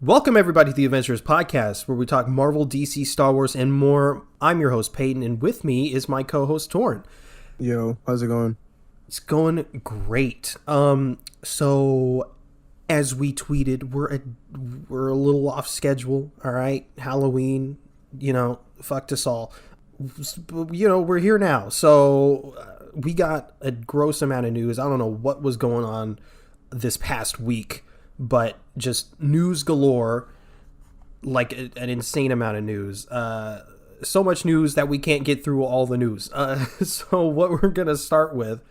Welcome, everybody, to the Avengenerds podcast, where we talk Marvel, DC, Star Wars, and more. I'm your host, Peyton, and with me is my co-host, Torn. Yo, how's it going? It's going great. So as we tweeted, we're a little off schedule, all right? Halloween, fucked us all. We're here now. So we got a gross amount of news. I don't know what was going on this past week, but just news galore, like an insane amount of news. So much news that we can't get through all the news. So what we're going to start with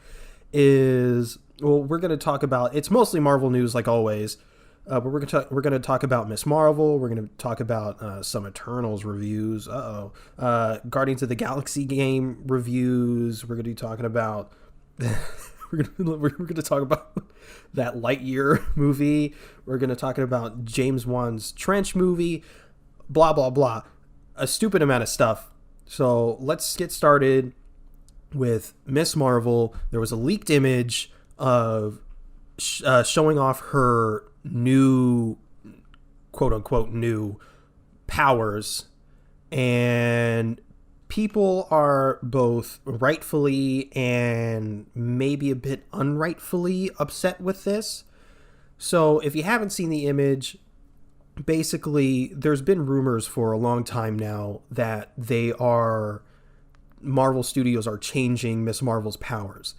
is, we're going to talk about, it's mostly Marvel news like always, but we're going to talk about Miss Marvel. We're going to talk about some Eternals reviews. Guardians of the Galaxy game reviews. We're going to be talking about... We're going to talk about that Lightyear movie. We're going to talk about James Wan's Trench movie, blah, blah, blah. A stupid amount of stuff. So let's get started with Miss Marvel. There was a leaked image of showing off her new, quote unquote, new powers. And people are both rightfully and maybe a bit unrightfully upset with this. So if you haven't seen the image, basically there's been rumors for a long time now that Marvel Studios are changing Miss Marvel's powers.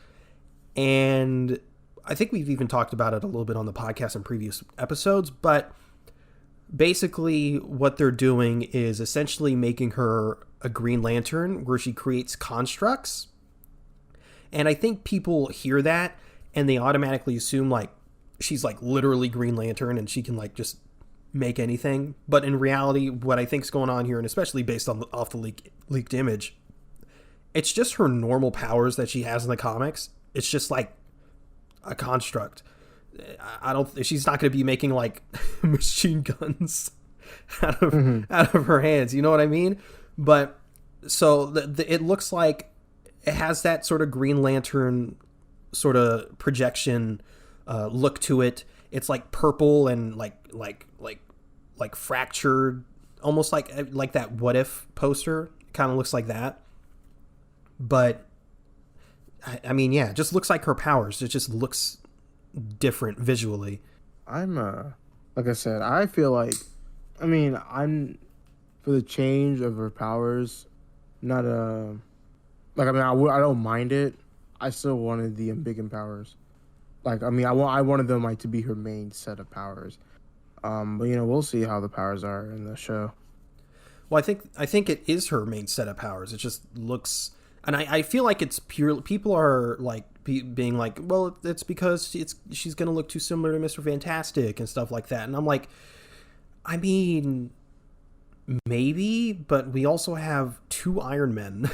And I think we've even talked about it a little bit on the podcast in previous episodes, but basically what they're doing is essentially making her a Green Lantern where she creates constructs. And I think people hear that and they automatically assume like she's like literally Green Lantern and she can like just make anything. But in reality, what I think is going on here, and especially based on off the leaked image, it's just her normal powers that she has in the comics. It's just like a construct. She's not going to be making like machine guns out of her hands. You know what I mean? But so it looks like it has that sort of Green Lantern sort of projection look to it. It's like purple and like fractured, almost like that What If poster. Kind of looks like that. But I mean, yeah, it just looks like her powers. It just looks different visually. I'm like I said, I feel like, I'm for the change of her powers, not I don't mind it. I still wanted the ambiguous powers. I wanted them like to be her main set of powers. But we'll see how the powers are in the show. Well, I think it is her main set of powers. It just looks, and I feel like it's purely, people are like being like, well, it's because she's gonna look too similar to Mr. Fantastic and stuff like that. And I'm like, I mean, maybe, but we also have 2 Iron Men.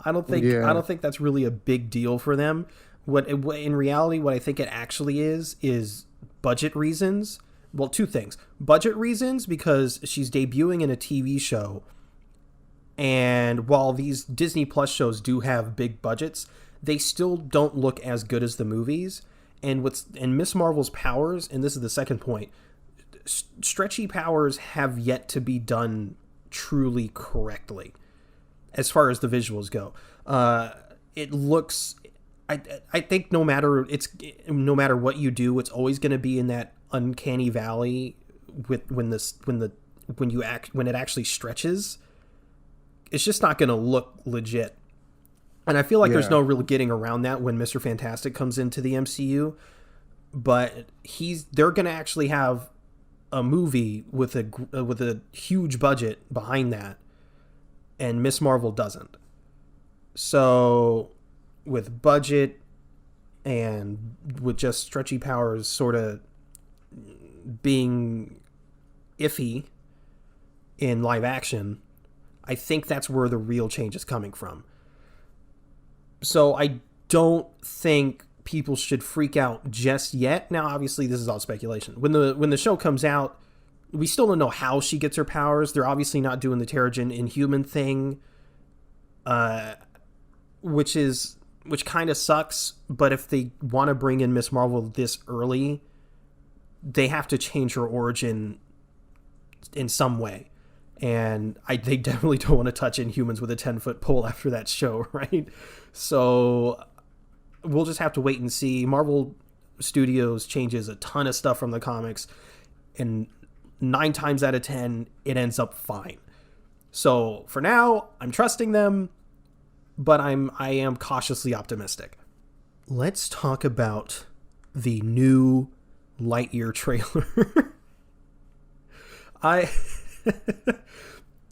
I don't think that's really a big deal for them. What in reality, what I think it actually is budget reasons. Well, 2 things: budget reasons, because she's debuting in a TV show, and while these Disney Plus shows do have big budgets, they still don't look as good as the movies. And Miss Marvel's powers, and this is the second point, stretchy powers have yet to be done truly correctly as far as the visuals go. It looks, I think no matter what you do, it's always going to be in that uncanny valley with when it actually stretches. It's just not going to look legit. And I feel like there's no real getting around that when Mr. Fantastic comes into the MCU, but they're going to actually have a movie with a huge budget behind that, and Miss Marvel doesn't. So with budget and with just stretchy powers sort of being iffy in live action, I think that's where the real change is coming from. So I don't think people should freak out just yet. Now, obviously, this is all speculation. When the show comes out, we still don't know how she gets her powers. They're obviously not doing the Terrigen Inhuman thing, which kind of sucks. But if they want to bring in Miss Marvel this early, they have to change her origin in some way. And they definitely don't want to touch Inhumans with a 10-foot pole after that show, right? So we'll just have to wait and see. Marvel Studios changes a ton of stuff from the comics, and 9 times out of 10, it ends up fine. So for now, I'm trusting them, but I am cautiously optimistic. Let's talk about the new Lightyear trailer.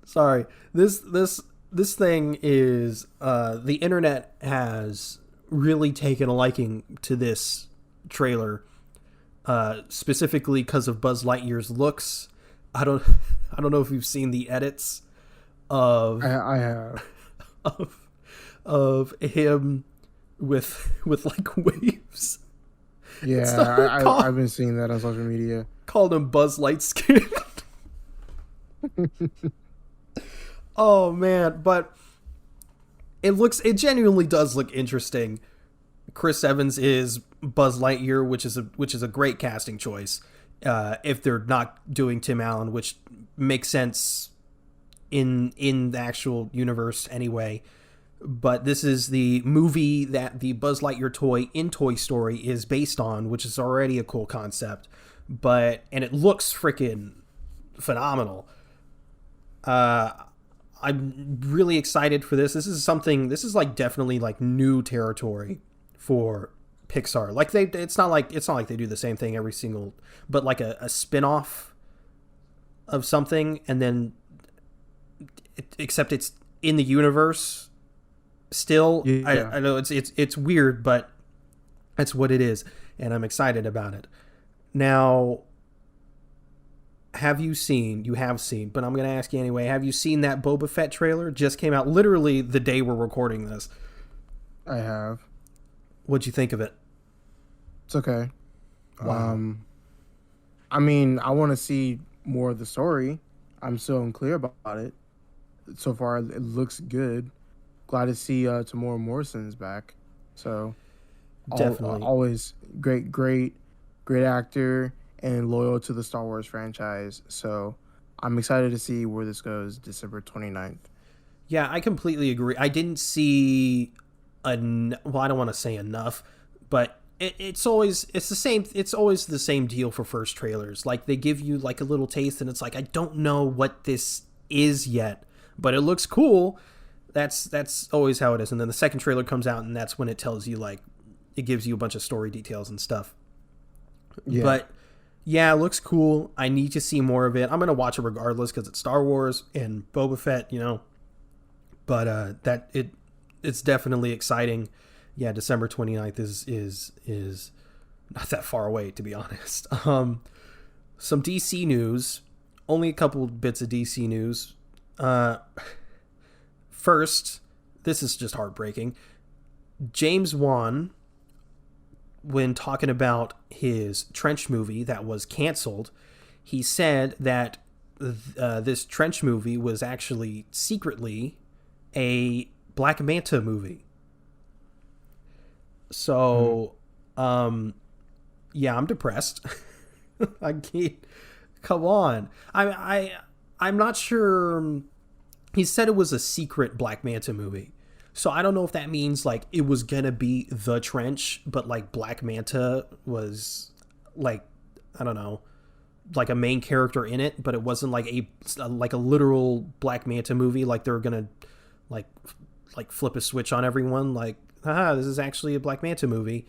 Sorry. This thing is the internet has really taken a liking to this trailer, specifically because of Buzz Lightyear's looks. I don't know if you've seen the edits of I have of him with like waves. Yeah, I've been seeing that on social media. Called him Buzz Lightskin. Oh man, but it genuinely does look interesting. Chris Evans is Buzz Lightyear, which is a great casting choice. If they're not doing Tim Allen, which makes sense in the actual universe anyway. But this is the movie that the Buzz Lightyear toy in Toy Story is based on, which is already a cool concept. And it looks freaking phenomenal. I'm really excited for this. This is like definitely like new territory for Pixar. Like it's not like they do the same thing every single, but like a spin-off of something, and then except it's in the universe still. Yeah. I know it's weird, but that's what it is, and I'm excited about it. Now, you have seen, but I'm going to ask you anyway, have you seen that Boba Fett trailer? Just came out literally the day we're recording this. I have. What'd you think of it? It's okay. Wow. I mean, I want to see more of the story. I'm still unclear about it. So far, it looks good. Glad to see Tamora Morrison's back. So, definitely. Always great actor and loyal to the Star Wars franchise. So, I'm excited to see where this goes December 29th. Yeah, I completely agree. I didn't see I don't want to say enough, but it's always the same deal for first trailers. Like they give you like a little taste and it's like, I don't know what this is yet, but it looks cool. That's always how it is. And then the second trailer comes out and that's when it tells you, like, it gives you a bunch of story details and stuff. Yeah. But yeah, it looks cool. I need to see more of it. I'm going to watch it regardless because it's Star Wars and Boba Fett, but it's definitely exciting. Yeah, December 29th is not that far away, to be honest. Some DC news. Only a couple bits of DC news. First, this is just heartbreaking. James Wan, when talking about his Trench movie that was canceled, he said that this Trench movie was actually secretly a Black Manta movie. So, yeah, I'm depressed. I can't. Come on. I'm not sure. He said it was a secret Black Manta movie. So I don't know if that means like it was gonna be The Trench, but like Black Manta was like, I don't know, like a main character in it, but it wasn't like a literal Black Manta movie. Like they're gonna like flip a switch on everyone. Like, haha, this is actually a Black Manta movie.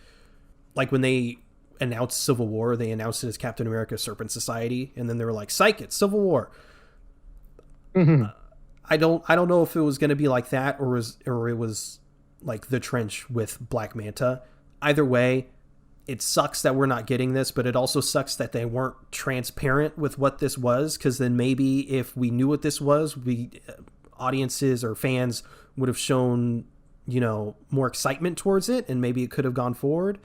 Like when they announced Civil War, they announced it as Captain America Serpent Society, and then they were like, psych, it's Civil War. Mm-hmm. I don't know if it was going to be like that or it was like The Trench with Black Manta. Either way, it sucks that we're not getting this, but it also sucks that they weren't transparent with what this was, because then maybe if we knew what this was, audiences or fans would have shown, more excitement towards it, and maybe it could have gone forward.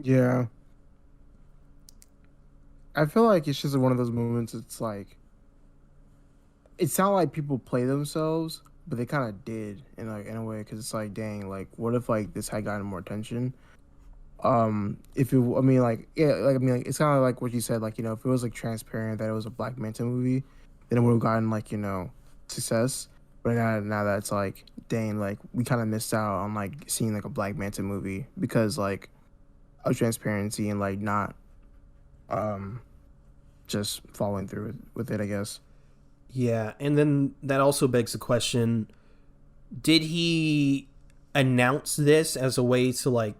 Yeah. I feel like it's just one of those moments. It's like, it sounded like people play themselves, but they kind of did in a way, because it's like, dang, like what if like this had gotten more attention? If it, I mean, like, yeah, like, I mean, like, it's kind of like what you said, like, if it was like transparent that it was a Black Manta movie, then it would have gotten like, success. But now that it's like, dang, like we kind of missed out on like seeing like a Black Manta movie because like of transparency and like not um just following through with it, I guess. Yeah, and then that also begs the question: did he announce this as a way to like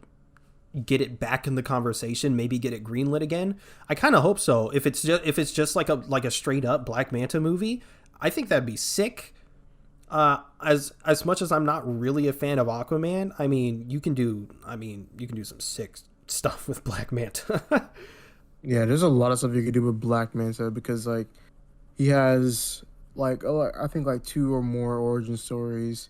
get it back in the conversation, maybe get it greenlit again? I kind of hope so. If it's just like a straight up Black Manta movie, I think that'd be sick. As much as I'm not really a fan of Aquaman, you can do some sick stuff with Black Manta. Yeah, there's a lot of stuff you could do with Black Manta because like he has like I think like two or more origin stories,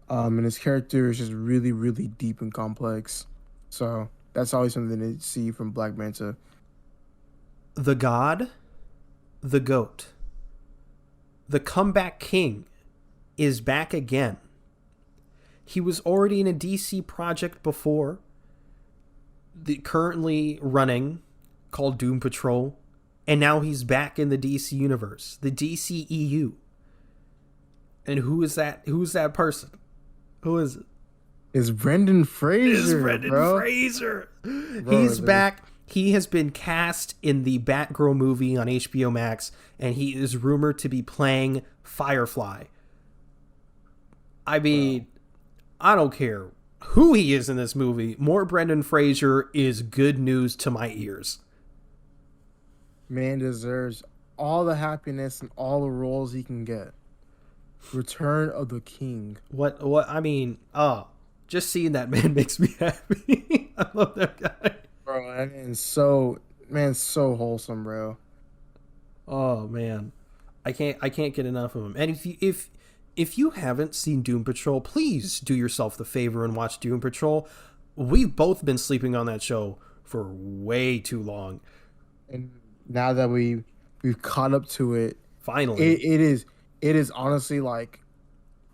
and his character is just really really deep and complex. So that's always something to see from Black Manta. The God, the Goat, the comeback king is back again. He was already in a DC project before, currently running, called Doom Patrol, and now he's back in the DC universe, the DCEU. And who is that? Who's that person? Who is it? It's Brendan Fraser. It's Brendan bro. Fraser. He's back. He has been cast in the Batgirl movie on HBO Max, and he is rumored to be playing Firefly. I mean, I don't care who he is in this movie. More Brendan Fraser is good news to my ears. Man deserves all the happiness and all the roles he can get. Return of the King. What I mean, just seeing that man makes me happy. I love that guy. Bro, that man's so wholesome, bro. Oh man. I can't get enough of him. And if you haven't seen Doom Patrol, please do yourself the favor and watch Doom Patrol. We've both been sleeping on that show for way too long. And now that we've caught up to it, finally, it is honestly like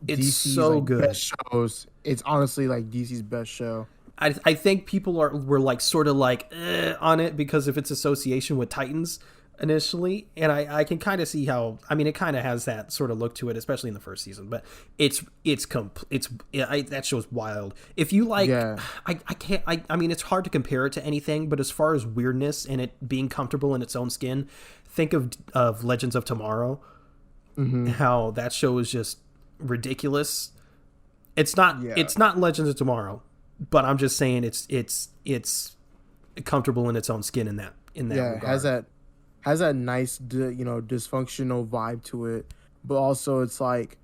it's DC's so like good. Best shows. It's honestly like DC's best show. I think people were like sort of like on it because of its association with Titans initially, and I can kind of see how, I mean, it kind of has that sort of look to it, especially in the first season. But that show's wild. If you like, yeah. I mean, it's hard to compare it to anything, but as far as weirdness and it being comfortable in its own skin, think of Legends of Tomorrow. Mm-hmm. How that show is just ridiculous. It's not Legends of Tomorrow, but I'm just saying it's comfortable in its own skin in that regard. Has that nice dysfunctional vibe to it, but also it's like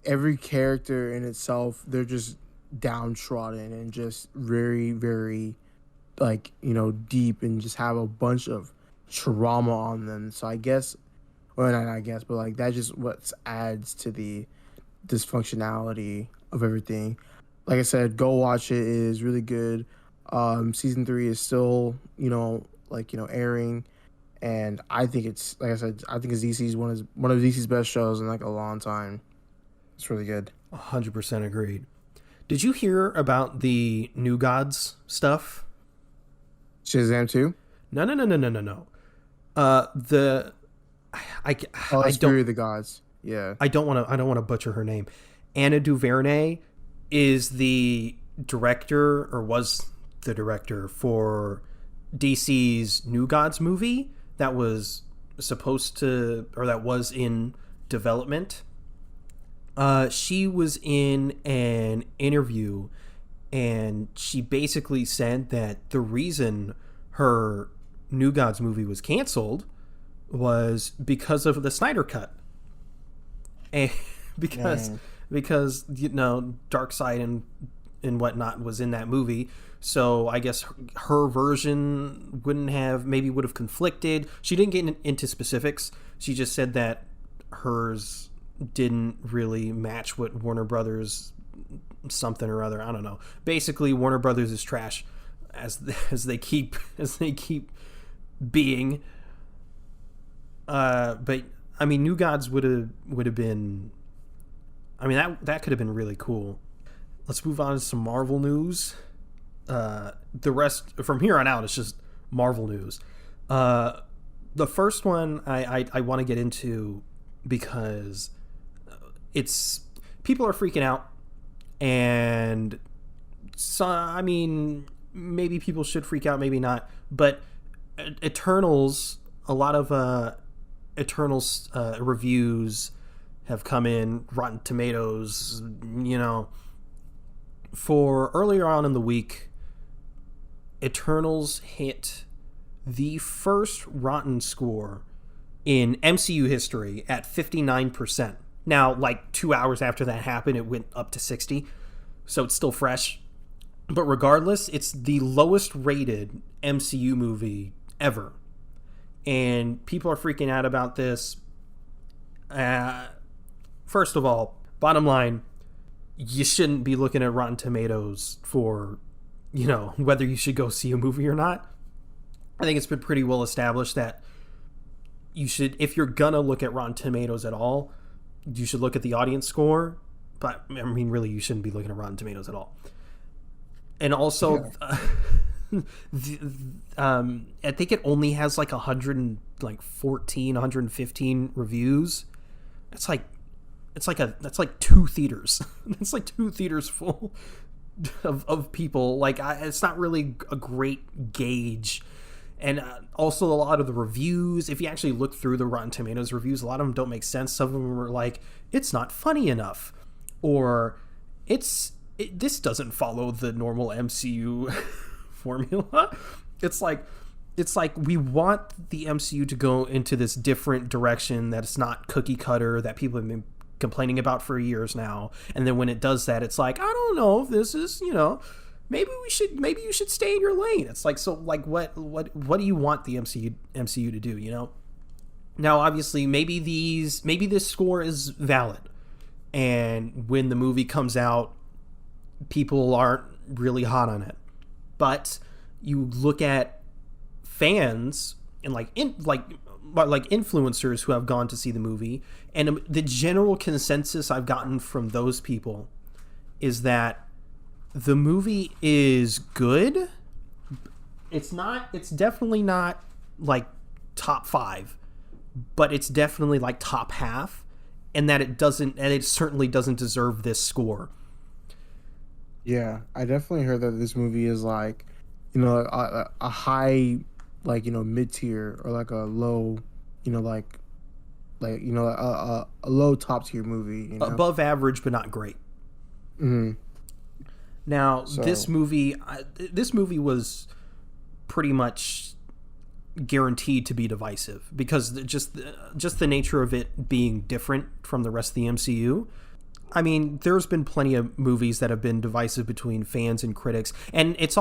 every character in itself, they're just downtrodden and just very very like deep and just have a bunch of trauma on them. So I guess, well, not I guess, but like that just what adds to the dysfunctionality of everything. Like I said, go watch it. It is really good. Season 3 is still airing, and I think it's, like I said, I think it's DC's one of DC's best shows in like a long time. It's really good. 100% agreed. Did you hear about the New Gods stuff? Shazam 2? No. Spirit of the Gods. Yeah. I don't want to butcher her name. Anna DuVernay is the director, or was the director, for DC's New Gods movie that was in development. She was in an interview, and she basically said that the reason her New Gods movie was canceled was because of the Snyder Cut. And because Darkseid and whatnot was in that movie, so I guess her version would have conflicted. She didn't get into specifics. She just said that hers didn't really match what Warner Brothers something or other. I don't know. Basically, Warner Brothers is trash, as they keep being. But I mean, New Gods would have been. I mean, that could have been really cool. Let's move on to some Marvel news. The rest from here on out, it's just Marvel news. The first one I want to get into because it's people are freaking out, and so I mean maybe people should freak out, maybe not, but Eternals, a lot of Eternals reviews have come in, Rotten Tomatoes, for earlier on in the week, Eternals hit the first Rotten score in MCU history at 59%. Now, like 2 hours after that happened, it went up to 60, so it's still fresh. But regardless, it's the lowest rated MCU movie ever. And people are freaking out about this. First of all, bottom line, you shouldn't be looking at Rotten Tomatoes for, whether you should go see a movie or not. I think it's been pretty well established that you should, if you're gonna look at Rotten Tomatoes at all, you should look at the audience score. But I mean, really, you shouldn't be looking at Rotten Tomatoes at all. And also, I think it only has like 115 reviews. That's like two theaters. It's like two theaters full of people. Like, it's not really a great gauge. And also a lot of the reviews, if you actually look through the Rotten Tomatoes reviews, a lot of them don't make sense. Some of them are like, it's not funny enough, or this doesn't follow the normal MCU formula. It's like we want the MCU to go into this different direction that it's not cookie cutter that people have been complaining about for years now. And then when it does that, it's like, I don't know if this is, maybe you should stay in your lane. It's like, so like what do you want the MCU to do, Now obviously maybe this score is valid, and when the movie comes out, people aren't really hot on it. But you look at fans and influencers who have gone to see the movie, and the general consensus I've gotten from those people is that the movie is good. It's definitely not like top 5, but it's definitely like top half, and that it certainly doesn't deserve this score. Yeah, I definitely heard that this movie is like, a high, like, mid tier, or like a low, a low top tier movie. Above average, but not great. Mm-hmm. Now, this movie was pretty much guaranteed to be divisive because just the nature of it being different from the rest of the MCU. I mean, there's been plenty of movies that have been divisive between fans and critics, and it's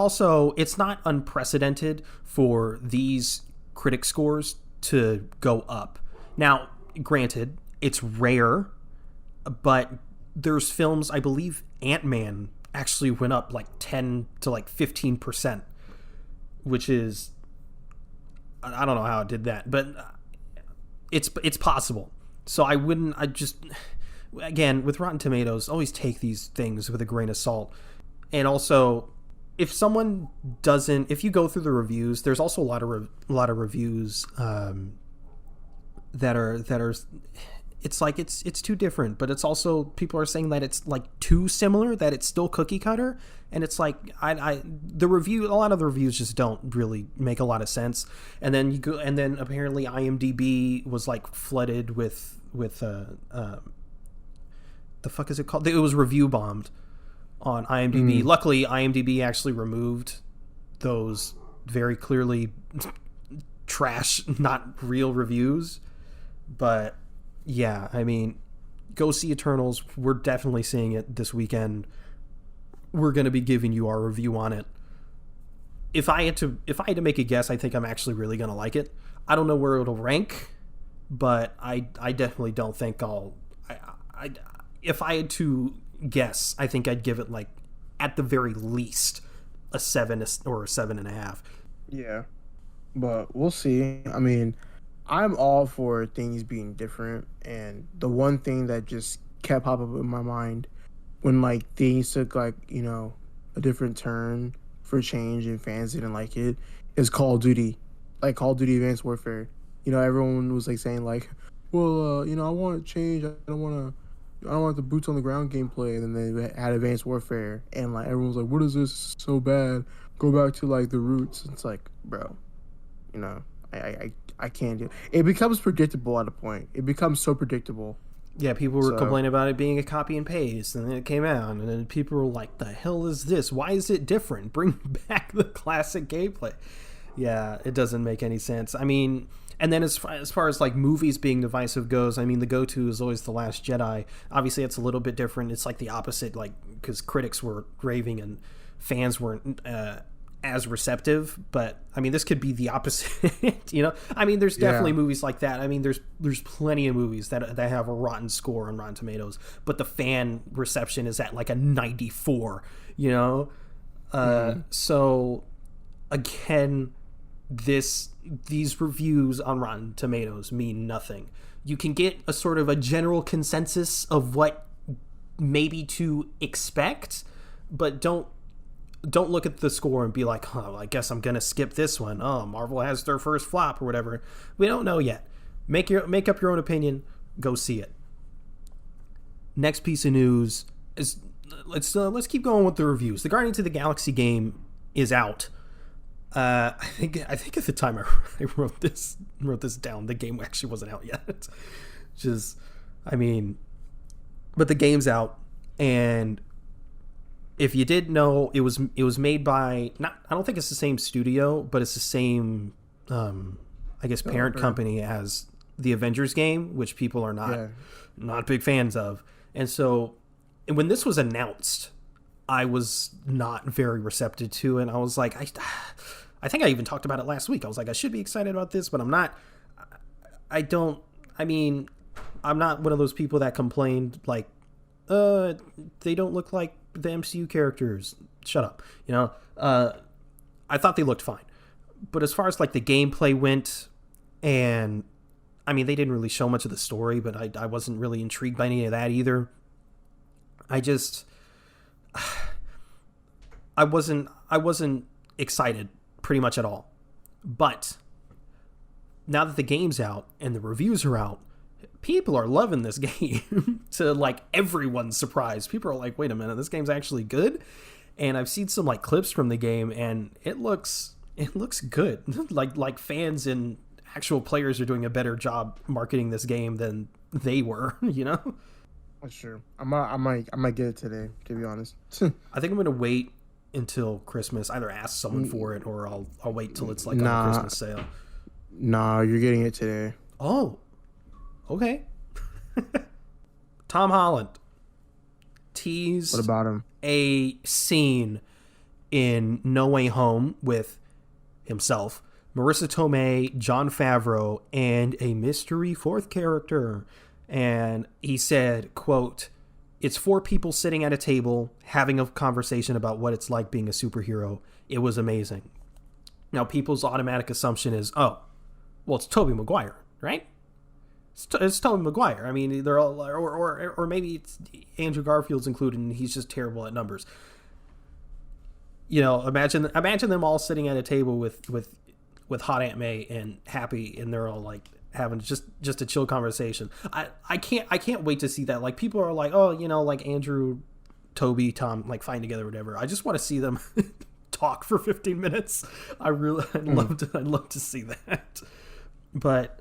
not unprecedented for these critic scores to go up. Now, granted, it's rare, but there's films, I believe Ant-Man actually went up like 10 to like 15%, which is, I don't know how it did that, but it's possible. So again, with Rotten Tomatoes, always take these things with a grain of salt. And also, if you go through the reviews, there's also a lot of reviews that are it's like it's too different, but it's also, people are saying that it's like too similar, that it's still cookie cutter, and it's like a lot of the reviews just don't really make a lot of sense. And then apparently IMDb was like flooded with the fuck is it called? It was review bombed on IMDb. Mm. Luckily, IMDb actually removed those very clearly trash, not real reviews. But yeah, I mean, go see Eternals. We're definitely seeing it this weekend. We're going to be giving you our review on it. If I had to make a guess, I think I'm actually really going to like it. I don't know where it'll rank, but I definitely don't think if I had to guess, I think I'd give it, like, at the very least a 7 or a 7.5. Yeah, but we'll see. I mean, I'm all for things being different, and the one thing that just kept popping up in my mind when, like, things took, like, a different turn for change and fans didn't like it is Call of Duty, like Call of Duty Advanced Warfare. Everyone was like saying like, well, I want change. I don't want the boots on the ground gameplay. And then they had Advanced Warfare, and like everyone was like, what is this? This is so bad. Go back to like the roots. It's like, bro, I can't do it. It becomes predictable at a point. It becomes so predictable. Yeah, people were complaining about it being a copy and paste, and then it came out, and then people were like, the hell is this? Why is it different? Bring back the classic gameplay. Yeah, it doesn't make any sense. I mean, and then as far as like movies being divisive goes, I mean, the go-to is always The Last Jedi. Obviously, it's a little bit different. It's like the opposite, like, because critics were raving and fans weren't as receptive, but I mean, this could be the opposite. I mean, there's definitely movies like that. I mean, there's plenty of movies that have a rotten score on Rotten Tomatoes, but the fan reception is at like a 94. So again, these reviews on Rotten Tomatoes mean nothing. You can get a sort of a general consensus of what maybe to expect, but don't look at the score and be like, oh, I guess I'm going to skip this one. Oh, Marvel has their first flop or whatever. We don't know yet. Make up your own opinion. Go see it. Next piece of news is let's keep going with the reviews. The Guardians of the Galaxy game is out. I think at the time I wrote this down, the game actually wasn't out yet. But the game's out, and if you did know, it was made by I don't think it's the same studio, but it's the same I guess parent company as the Avengers game, which people are not big fans of. And so when this was announced, I was not very receptive to it. And I was like, I think I even talked about it last week. I was like, I should be excited about this, but I'm not. I'm not one of those people that complained like, they don't look like the MCU characters. Shut up. I thought they looked fine. But as far as like the gameplay went, and I mean, they didn't really show much of the story, but I wasn't really intrigued by any of that either. I wasn't excited pretty much at all. But now that the game's out and the reviews are out, people are loving this game to like everyone's surprise. People are like, wait a minute, this game's actually good. And I've seen some like clips from the game, and it looks good. like fans and actual players are doing a better job marketing this game than they were, That's true. I might get it today, to be honest. I think I'm gonna wait until Christmas. Either ask someone for it, or I'll wait till it's like on a Christmas sale. Nah, you're getting it today. Oh, okay. Tom Holland teased. What about him? A scene in No Way Home with himself, Marissa Tomei, Jon Favreau, and a mystery fourth character. And he said, quote, "It's 4 people sitting at a table having a conversation about what it's like being a superhero. It was amazing." Now, people's automatic assumption is, oh, well, it's Tobey Maguire, right? It's Tobey Maguire. I mean, they're all, or maybe it's Andrew Garfield's included, and he's just terrible at numbers. Imagine them all sitting at a table with hot Aunt May and Happy, and they're all like having just a chill conversation. I can't wait to see that. Like, people are like, oh, like Andrew, Toby, Tom, like fighting together or whatever. I just want to see them talk for 15 minutes. I'd love to see that. But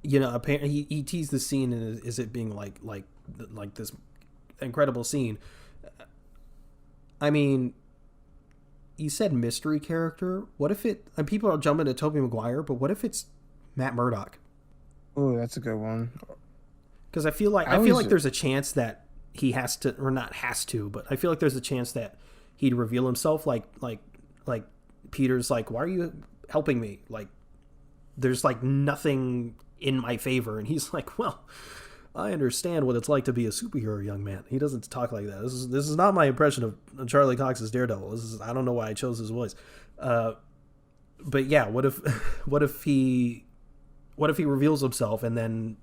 apparently he teased the scene, and is it being like this incredible scene. I mean, you said mystery character. What if and people are jumping to Tobey Maguire, but what if it's Matt Murdock? Oh, that's a good one. Because I feel like there's a chance that he has to, or not has to, but I feel like there's a chance that he'd reveal himself like Peter's like, why are you helping me? Like, there's like nothing in my favor, and he's like, well, I understand what it's like to be a superhero, young man. He doesn't talk like that. This is not my impression of Charlie Cox's Daredevil. I don't know why I chose his voice. But yeah, what if he reveals himself, and then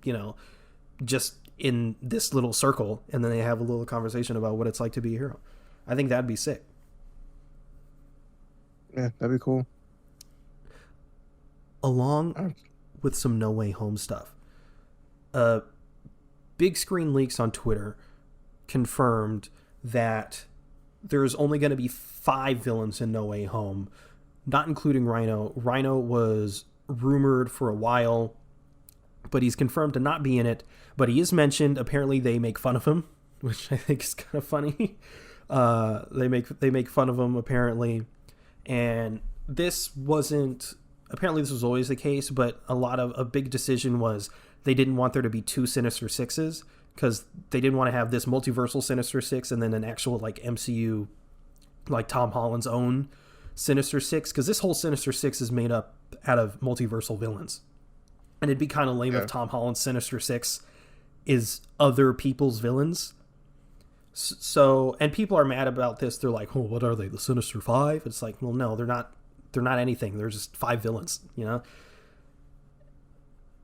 just in this little circle, and then they have a little conversation about what it's like to be a hero. I think that'd be sick. Yeah, that'd be cool. Along Uh, with some No Way Home stuff. Uh, Big Screen Leaks on Twitter confirmed that there's only going to be 5 villains in No Way Home, not including Rhino. Rhino was rumored for a while, but he's confirmed to not be in it. But he is mentioned. Apparently, they make fun of him, which I think is kind of funny. They make fun of him apparently, and this wasn't. Apparently, this was always the case, but a big decision was they didn't want there to be 2 Sinister Sixes because they didn't want to have this multiversal Sinister Six and then an actual like MCU, like Tom Holland's own Sinister Six, because this whole Sinister Six is made up out of multiversal villains. And it'd be kind of lame yeah. if Tom Holland's Sinister Six is other people's villains. So, and people are mad about this. They're like, "Oh, what are they? The Sinister Five?" It's like, well, no, they're not. They're not anything. They're just 5 villains. You know.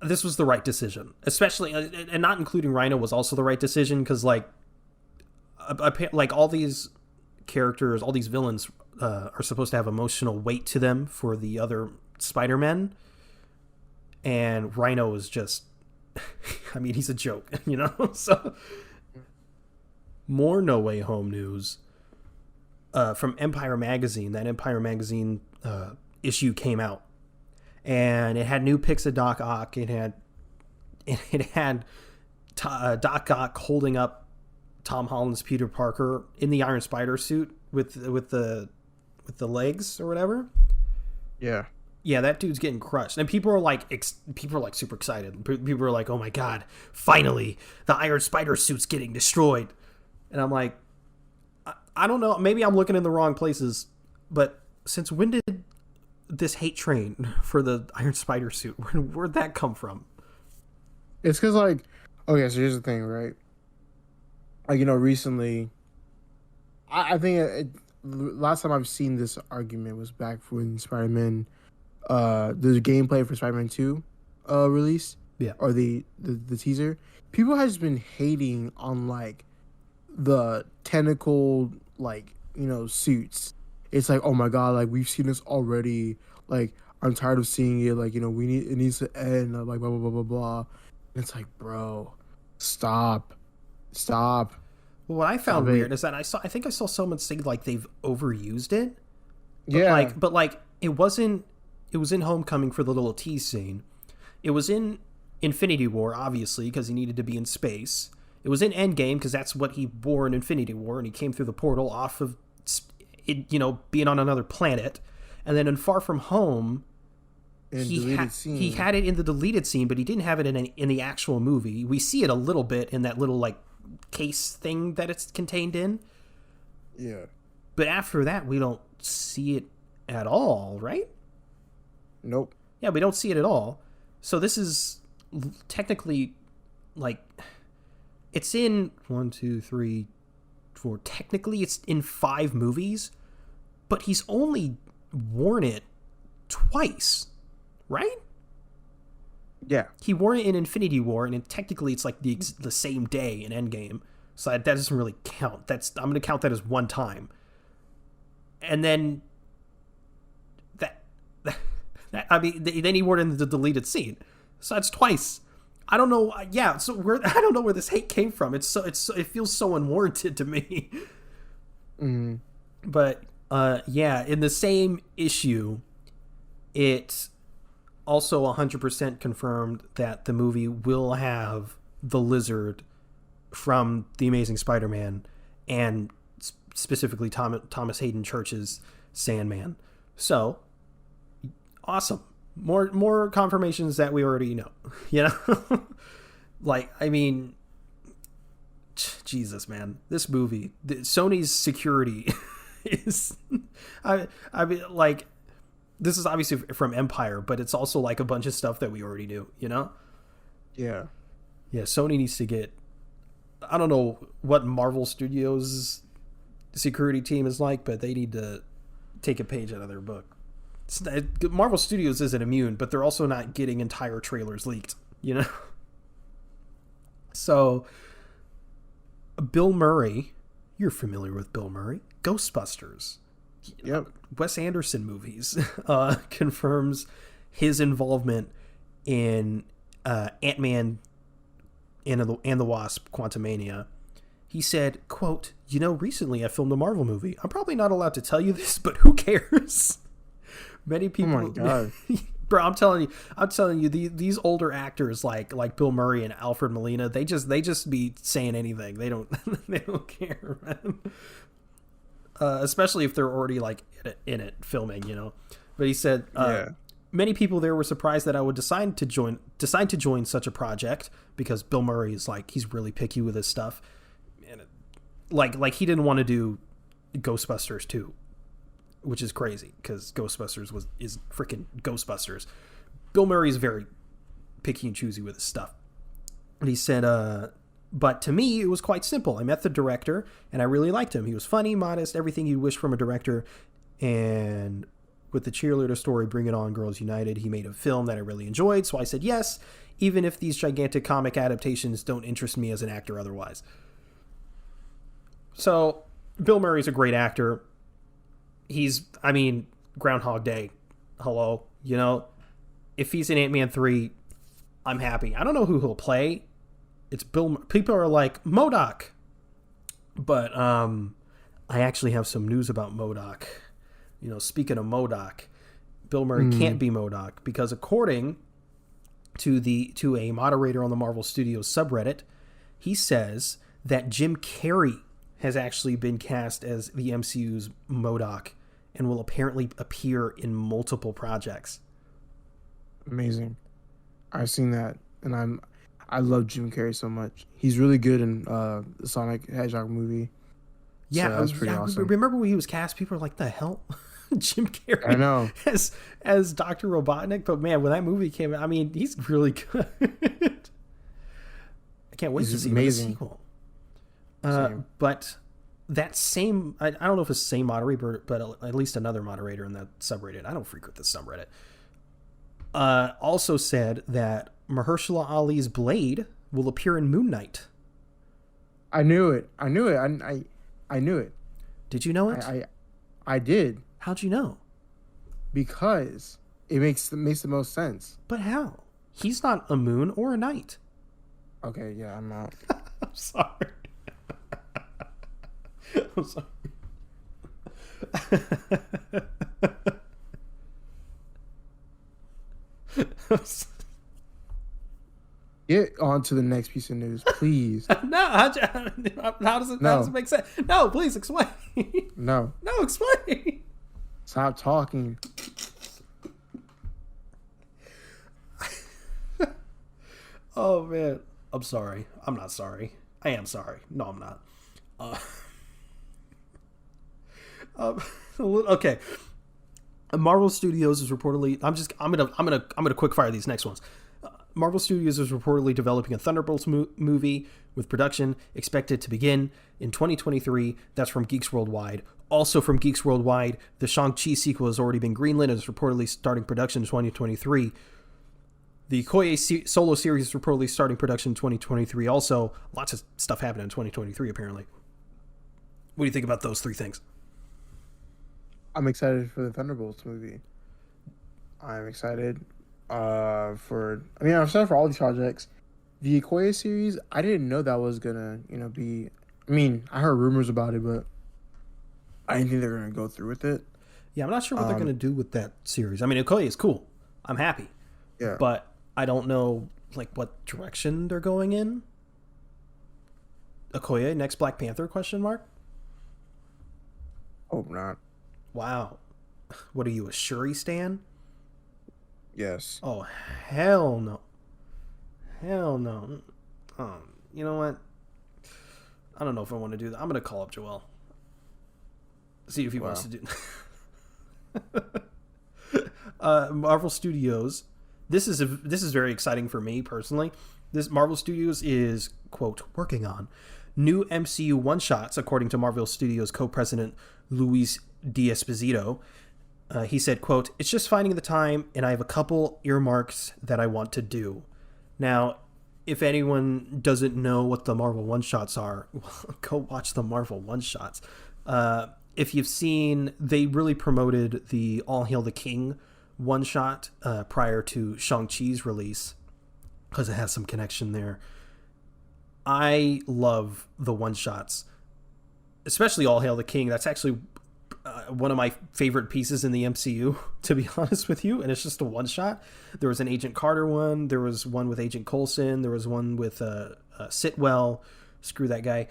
This was the right decision, especially, and not including Rhino was also the right decision because, like all these characters, all these villains are supposed to have emotional weight to them for the other Spider-Men, and Rhino is just, I mean, he's a joke, you know. So, more No Way Home news from Empire Magazine. That Empire Magazine issue came out, and it had new pics of Doc Ock. It had Doc Ock holding up Tom Holland's Peter Parker in the Iron Spider suit with the legs or whatever. Yeah. Yeah, that dude's getting crushed, and people are like super excited. People are like, "Oh my god, finally, the Iron Spider suit's getting destroyed," and I'm like, I don't know. Maybe I'm looking in the wrong places, but since when did this hate train for the Iron Spider suit? Where'd that come from? It's because, like, okay, so here's the thing, right? Like, recently, I think last time I've seen this argument was back when Spider-Man, the gameplay for Spider-Man 2 released. Yeah. Or the teaser. People have just been hating on, like, the tentacle, like, suits. It's like, oh my god, like, we've seen this already. Like, I'm tired of seeing it. Like, it needs to end. Like, blah, blah, blah, blah, blah. And it's like, bro, stop. Well, what I found weird is that I think I saw someone say, like, they've overused it. But But it was in Homecoming for the little tease scene. It was in Infinity War, obviously, because he needed to be in space. It was in Endgame because that's what he wore in Infinity War, and he came through the portal off of it, being on another planet. And then in Far From Home, he had it in the deleted scene, but he didn't have it in the actual movie. We see it a little bit in that little, like, case thing that it's contained in. Yeah. But after that, we don't see it at all, right? Nope. Yeah, we don't see it at all. So this is technically, like, it's in 1, 2, 3, 4. Technically, it's in 5 movies, but he's only worn it twice, right? Yeah. He wore it in Infinity War, and technically it's like the same day in Endgame. So that doesn't really count. I'm going to count that as one time. And then then he wore it in the deleted scene. So that's twice. I don't know. Yeah. So I don't know where this hate came from. It feels so unwarranted to me. Mm-hmm. But yeah, in the same issue, it also 100% confirmed that the movie will have the Lizard from The Amazing Spider-Man and specifically Thomas Hayden Church's Sandman. So, awesome. More confirmations that we already know. You know? Like, I mean, Jesus, man. This movie, Sony's security is... I mean, like... This is obviously from Empire, but it's also like a bunch of stuff that we already knew, you know? Yeah. Yeah, Sony needs to get... I don't know what Marvel Studios' security team is like, but they need to take a page out of their book. Marvel Studios isn't immune, but they're also not getting entire trailers leaked, you know? So, Bill Murray, you're familiar with Bill Murray, Ghostbusters. Yep. Wes Anderson movies, confirms his involvement in Ant-Man and the Wasp: Quantumania. He said, quote, recently I filmed a Marvel movie. I'm probably not allowed to tell you this, but who cares? Many people. Oh my God. Bro, I'm telling you, these older actors like Bill Murray and Alfred Molina, they just be saying anything. They don't they don't care, man. Especially if they're already like in it filming, But he said, many people there were surprised that I would decide to join such a project, because Bill Murray is like, he's really picky with his stuff, and like he didn't want to do Ghostbusters 2. Which is crazy, because Ghostbusters is freaking Ghostbusters. Bill Murray is very picky and choosy with his stuff. And he said, but to me, it was quite simple. I met the director, and I really liked him. He was funny, modest, everything you'd wish from a director. And with the cheerleader story, Bring It On, Girls United, he made a film that I really enjoyed. So I said yes, even if these gigantic comic adaptations don't interest me as an actor otherwise. So Bill Murray's a great actor. Groundhog Day. Hello. If he's in Ant-Man 3, I'm happy. I don't know who he'll play. It's Bill. People are like, MODOK. But I actually have some news about MODOK. Speaking of MODOK, Bill Murray can't be MODOK, because according to a moderator on the Marvel Studios subreddit, he says that Jim Carrey has actually been cast as the MCU's MODOK and will apparently appear in multiple projects. Amazing. I've seen that, and I love Jim Carrey so much. He's really good in the Sonic Hedgehog movie. Yeah, so that's pretty awesome. Remember when he was cast? People were like, "The hell." Jim Carrey, I know, as Dr. Robotnik, but man, when that movie came out, he's really good. I can't wait to see the sequel. But that same, I don't know if it's the same moderator, but at least another moderator in that subreddit, I don't frequent this subreddit, also said that Mahershala Ali's Blade will appear in Moon Knight. I knew it. I knew it. Did you know it? I did. How'd you know? Because it makes the most sense. But how? He's not a moon or a knight. Okay, yeah, I'm out. I'm sorry. I'm sorry. Get on to the next piece of news, please. No, how does it make sense? No, please explain. No, explain. Stop talking. Oh man, I'm sorry. I'm not sorry. I am sorry. No, I'm not. Okay. Marvel Studios is reportedly. I'm gonna quick fire these next ones. Marvel Studios is reportedly developing a Thunderbolts movie with production expected to begin in 2023. That's from Geeks Worldwide. Also from Geeks Worldwide, the Shang-Chi sequel has already been greenlit and is reportedly starting production in 2023. The Okoye solo series is reportedly starting production in 2023. Also, lots of stuff happening in 2023, apparently. What do you think about those three things? I'm excited for the Thunderbolts movie. I'm excited I'm excited for all these projects. The Okoye series, I didn't know that was gonna, be. I heard rumors about it, but I didn't think they were gonna go through with it. Yeah, I'm not sure what they're gonna do with that series. Okoye is cool. I'm happy. Yeah. But I don't know what direction they're going in. Okoye, next Black Panther, question mark? Hope not. Wow. What are you, a Shuri stan? Yes. Oh, hell no. Hell no. You know what? I don't know if I want to do that. I'm going to call up Joel. See if he wants to do Marvel Studios. This is very exciting for me personally. This Marvel Studios is, quote, working on new MCU one-shots, according to Marvel Studios co-president Luis D'Esposito. He said, quote, it's just finding the time, and I have a couple earmarks that I want to do. Now, if anyone doesn't know what the Marvel one-shots are, go watch the Marvel one-shots. if you've seen, they really promoted the All Hail the King one shot prior to Shang-Chi's release because it has some connection there. I love the one shots, especially All Hail the King. That's actually one of my favorite pieces in the MCU, to be honest with you. And it's just a one shot. There was an Agent Carter one. There was one with Agent Coulson. There was one with Sitwell. Screw that guy.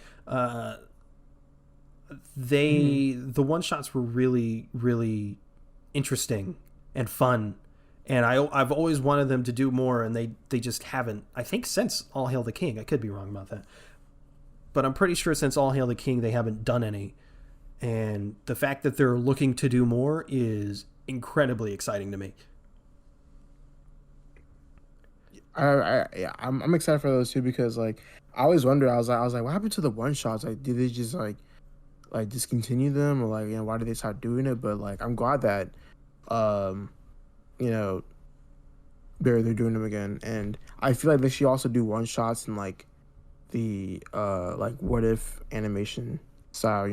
The one shots were really, really interesting and fun. And I've always wanted them to do more, and they just haven't. I think since All Hail the King. I could be wrong about that. But I'm pretty sure since All Hail the King, they haven't done any. And the fact that they're looking to do more is incredibly exciting to me. I'm excited for those too, because like I always wonder. I was like, what happened to the one shots? Like, did they just like discontinue them, or like, why did they start doing it? But like, I'm glad that they're doing them again, and I feel like they should also do one shots in like the like what if animation style,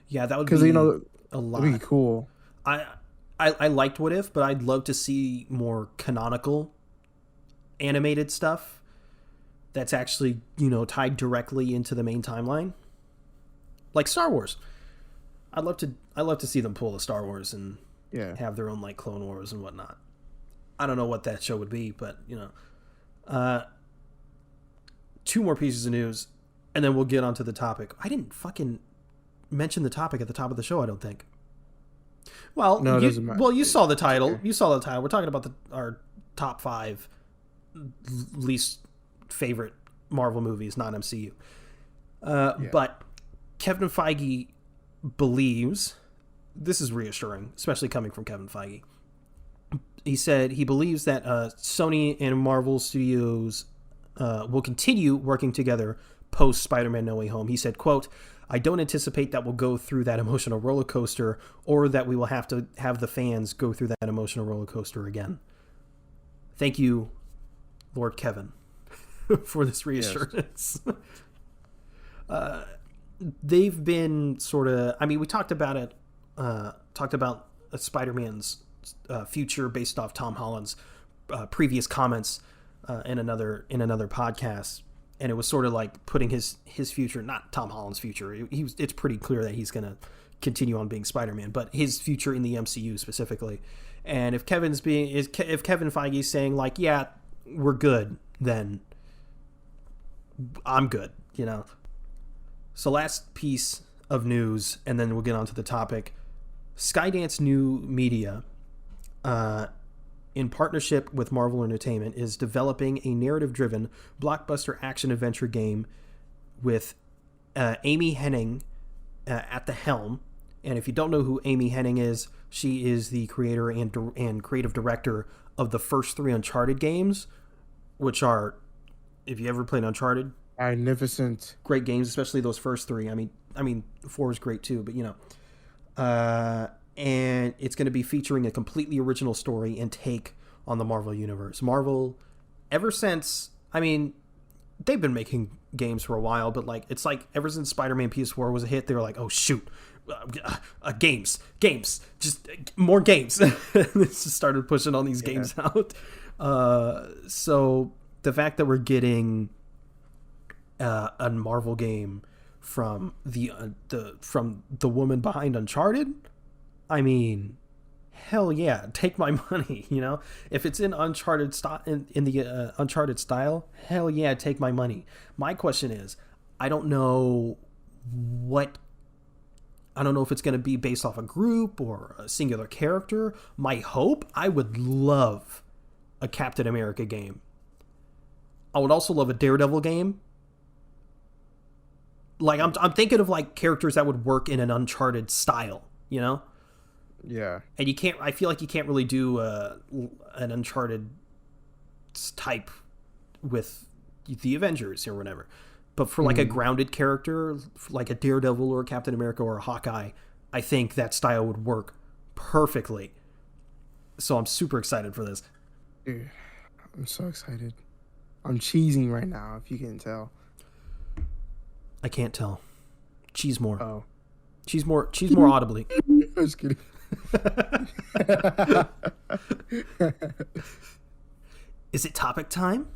Yeah, that would because be a lot. It'd be cool. I liked What If, but I'd love to see more canonical animated stuff that's actually, tied directly into the main timeline. Like Star Wars. I'd love to see them pull a Star Wars and have their own like Clone Wars and whatnot. I don't know what that show would be, but two more pieces of news and then we'll get onto the topic. I didn't fucking mention the topic at the top of the show, I don't think. Well, no, it doesn't matter. Well, you saw the title. Okay. You saw the title. We're talking about our top 5 least favorite Marvel movies, non-MCU. But Kevin Feige believes, this is reassuring, especially coming from Kevin Feige. He said he believes that Sony and Marvel Studios will continue working together post Spider-Man No Way Home. He said, quote, I don't anticipate that we'll go through that emotional roller coaster, or that we will have to have the fans go through that emotional roller coaster again. Thank you, Lord Kevin, for this reassurance. Yes. They've been sort of, we talked about it, Spider-Man's future based off Tom Holland's previous comments in another podcast. And it was sort of like putting his future, not Tom Holland's future. It's pretty clear that he's going to continue on being Spider-Man, but his future in the MCU specifically. And if Kevin Feige is saying like, yeah, we're good, then I'm good, So last piece of news, and then we'll get on to the topic. Skydance New Media, in partnership with Marvel Entertainment, is developing a narrative-driven blockbuster action-adventure game with Amy Hennig at the helm. And if you don't know who Amy Hennig is, she is the creator and creative director of the first 3 Uncharted games, which are, if you ever played Uncharted, magnificent, great games, especially those first 3. I mean 4 is great too, but and it's going to be featuring a completely original story and take on the Marvel Universe. Marvel, ever since, they've been making games for a while, but it's like ever since Spider-Man PS4 was a hit, they were like, oh shoot, games, just more games. They just started pushing all these games out. So the fact that we're getting a Marvel game from the woman behind Uncharted, hell yeah, take my money. If it's in Uncharted in the Uncharted style, hell yeah, take my money. My question is, I don't know if it's going to be based off a group or a singular character. My hope, I would love a Captain America game. I would also love a Daredevil game. Like I'm thinking of like characters that would work in an Uncharted style, Yeah. And I feel like you can't really do an Uncharted type with the Avengers or whatever. But for like a grounded character, like a Daredevil or a Captain America or a Hawkeye, I think that style would work perfectly. So I'm super excited for this. Dude, I'm so excited. I'm cheesing right now, if you can tell. I can't tell. Cheese more. Oh. She's more audibly. I'm just kidding. Is it topic time?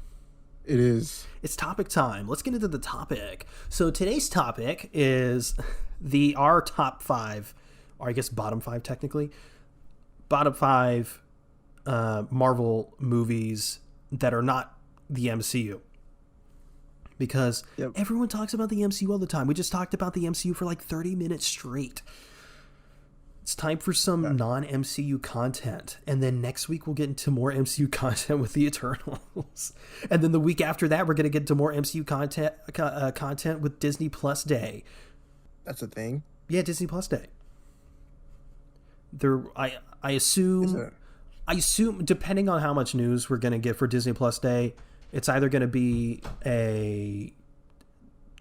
It is. It's topic time. Let's get into the topic. So today's topic is our top 5, or I guess bottom 5 technically, bottom 5 Marvel movies that are not the MCU. Because everyone talks about the MCU all the time. We just talked about the MCU for like 30 minutes straight. It's time for some non-MCU content. And then next week we'll get into more MCU content with the Eternals. And then the week after that we're going to get into more MCU content with Disney Plus Day. That's a thing? Yeah, Disney Plus Day. I assume depending on how much news we're going to get for Disney Plus Day, it's either going to be a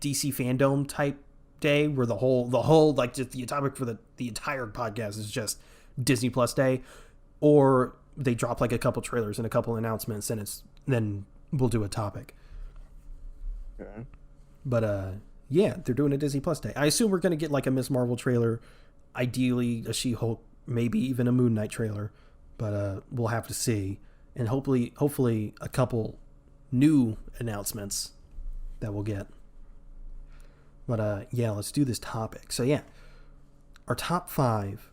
DC fandom type day where the whole like just the topic for the entire podcast is just Disney Plus Day, or they drop like a couple trailers and a couple announcements and then we'll do a topic. Okay. But yeah, they're doing a Disney Plus Day. I assume we're going to get like a Ms. Marvel trailer, ideally a She-Hulk, maybe even a Moon Knight trailer, but we'll have to see. And hopefully a couple new announcements that we'll get. But yeah, let's do this topic. So yeah, our top 5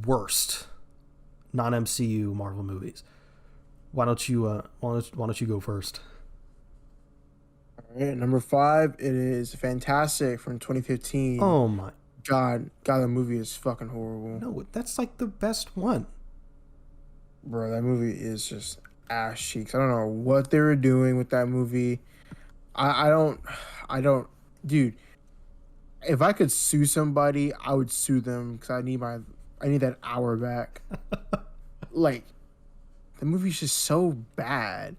worst non-MCU Marvel movies. Why don't you go first? All right, number 5, it is Fantastic from 2015. Oh my God, the movie is fucking horrible. No, that's like the best one. Bro, that movie is just ass cheeks. I don't know what they were doing with that movie. I don't, dude. If I could sue somebody, I would sue them because I need that hour back. Like, the movie's just so bad.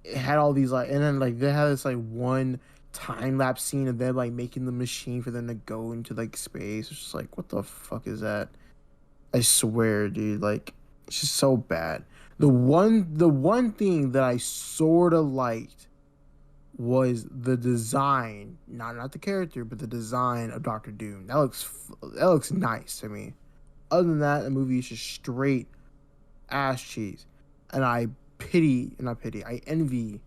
It had all these and then they had this one time lapse scene of them making the machine for them to go into space. It's just what the fuck is that? I swear, dude. It's just so bad. The one thing that I sort of liked was the design, not the character, but the design of Doctor Doom. That looks nice to me. Other than that, the movie is just straight ass cheese, and I envy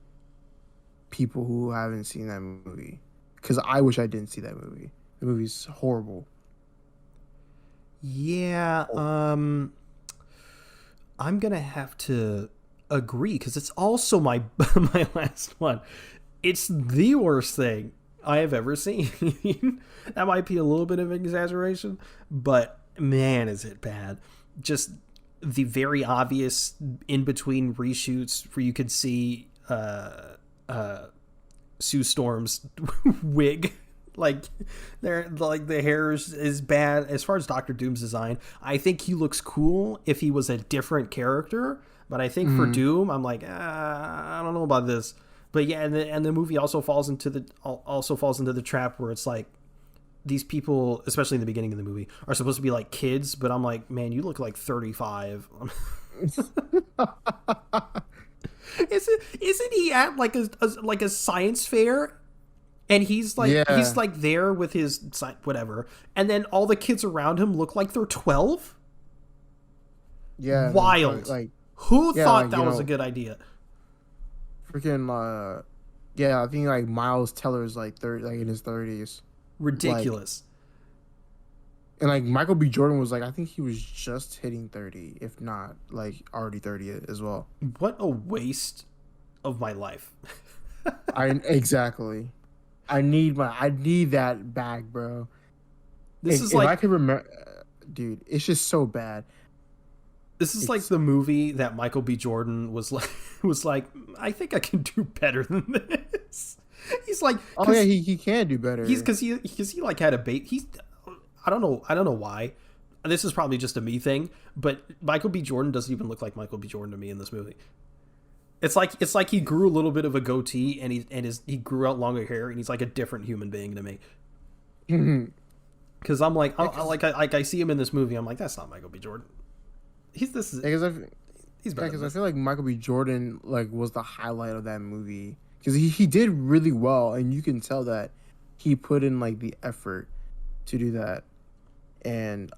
people who haven't seen that movie because I wish I didn't see that movie. The movie's horrible. Yeah, I'm gonna have to agree because it's also my last one. It's the worst thing I have ever seen. That might be a little bit of an exaggeration, but man, is it bad. Just the very obvious in between reshoots where you could see Sue Storm's wig. The hair is bad. As far as Doctor Doom's design, I think he looks cool if he was a different character. But I think for Doom, I'm I don't know about this. But yeah, and the movie also falls into the trap where it's these people, especially in the beginning of the movie, are supposed to be kids. But I'm man, you look like 35. Isn't he at a science fair? And he's there with his whatever, and then all the kids around him look like they're 12. Yeah, wild. Who thought that was a good idea? Freaking yeah, I think Miles Teller's 30, in his 30s. Ridiculous. And Michael B. Jordan was I think he was just hitting 30, if not already 30 as well. What a waste of my life. Exactly. I need that back, bro. If I could remember, dude, it's just so bad. This is the movie that Michael B. Jordan was I think I can do better than this. He's oh yeah, he can do better. Because he had a baby. I don't know why. This is probably just a me thing, but Michael B. Jordan doesn't even look like Michael B. Jordan to me in this movie. It's like he grew a little bit of a goatee and he grew out longer hair and he's a different human being to me. Because I'm I see him in this movie. I'm that's not Michael B. Jordan. He's better. Because I feel like Michael B. Jordan was the highlight of that movie because he did really well and you can tell that he put in the effort to do that. And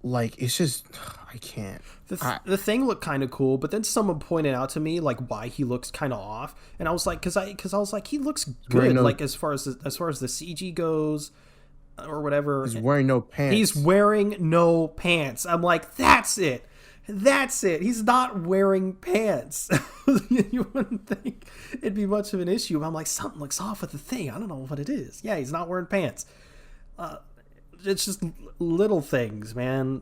like it's just I can't. The thing looked kind of cool, but then someone pointed out to me like why he looks kind of off, and I was like, because I was like, he looks good, like as far as the CG goes, or whatever. He's wearing no pants. He's wearing no pants. I'm like, that's it. He's not wearing pants. You wouldn't think it'd be much of an issue. I'm like, something looks off with the thing. I don't know what it is. Yeah, he's not wearing pants. It's just little things, man.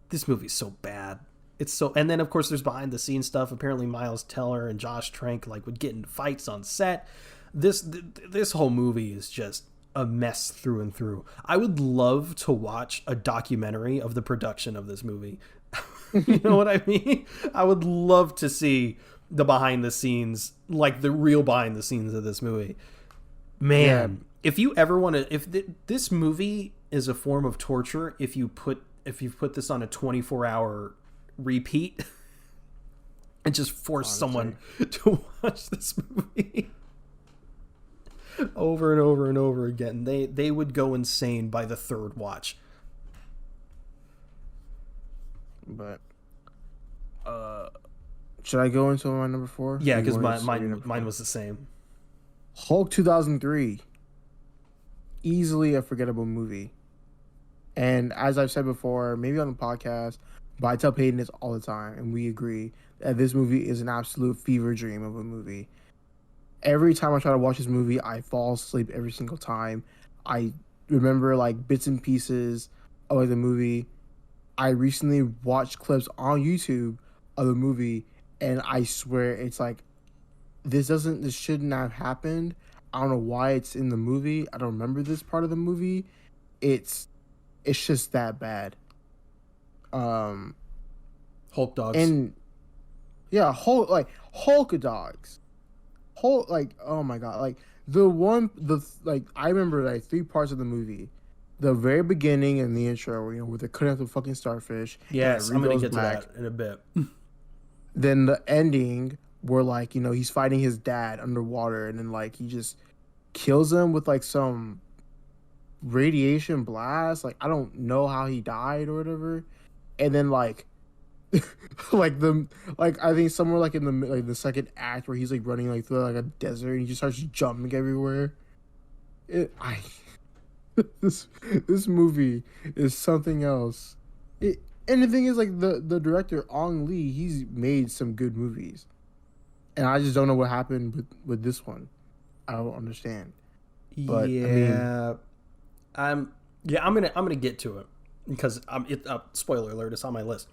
This movie's so bad. It's so, and then of course there's behind the scenes stuff. Apparently Miles Teller and Josh Trank like would get in fights on set. This whole movie is just a mess through and through. I would love to watch a documentary of the production of this movie. You know what I mean? I would love to see the behind the scenes, like the real behind the scenes of this movie. Man, if you ever want to, this movie is a form of torture. If you put this on a 24-hour repeat and just force someone to watch this movie over and over and over again, they would go insane by the third watch. But should I go into my number 4? Yeah, because mine was the same. Hulk 2003. Easily a forgettable movie. And as I've said before, maybe on the podcast, but I tell Peyton this all the time, and we agree that this movie is an absolute fever dream of a movie. Every time I try to watch this movie, I fall asleep every single time. I remember like bits and pieces of like the movie. I recently watched clips on YouTube of the movie, and I swear it's like this shouldn't have happened. I don't know why it's in the movie. I don't remember this part of the movie. It's just that bad. Hulk dogs. And yeah, Hulk dogs. Hulk, like, oh my god, like I remember like 3 parts of the movie. The very beginning and the intro, where they're cutting up the fucking starfish. Yes, I'm gonna get to that in a bit. Then the ending, where like he's fighting his dad underwater, and then like he just kills him with like some radiation blast. Like I don't know how he died or whatever. And then like I think somewhere like in the second act where he's like running like through like a desert and he just starts jumping everywhere. This movie is something else. And the thing is, like, the director Ong Lee, he's made some good movies, and I just don't know what happened with this one. I don't understand. But yeah, I'm gonna get to it because spoiler alert, it's on my list,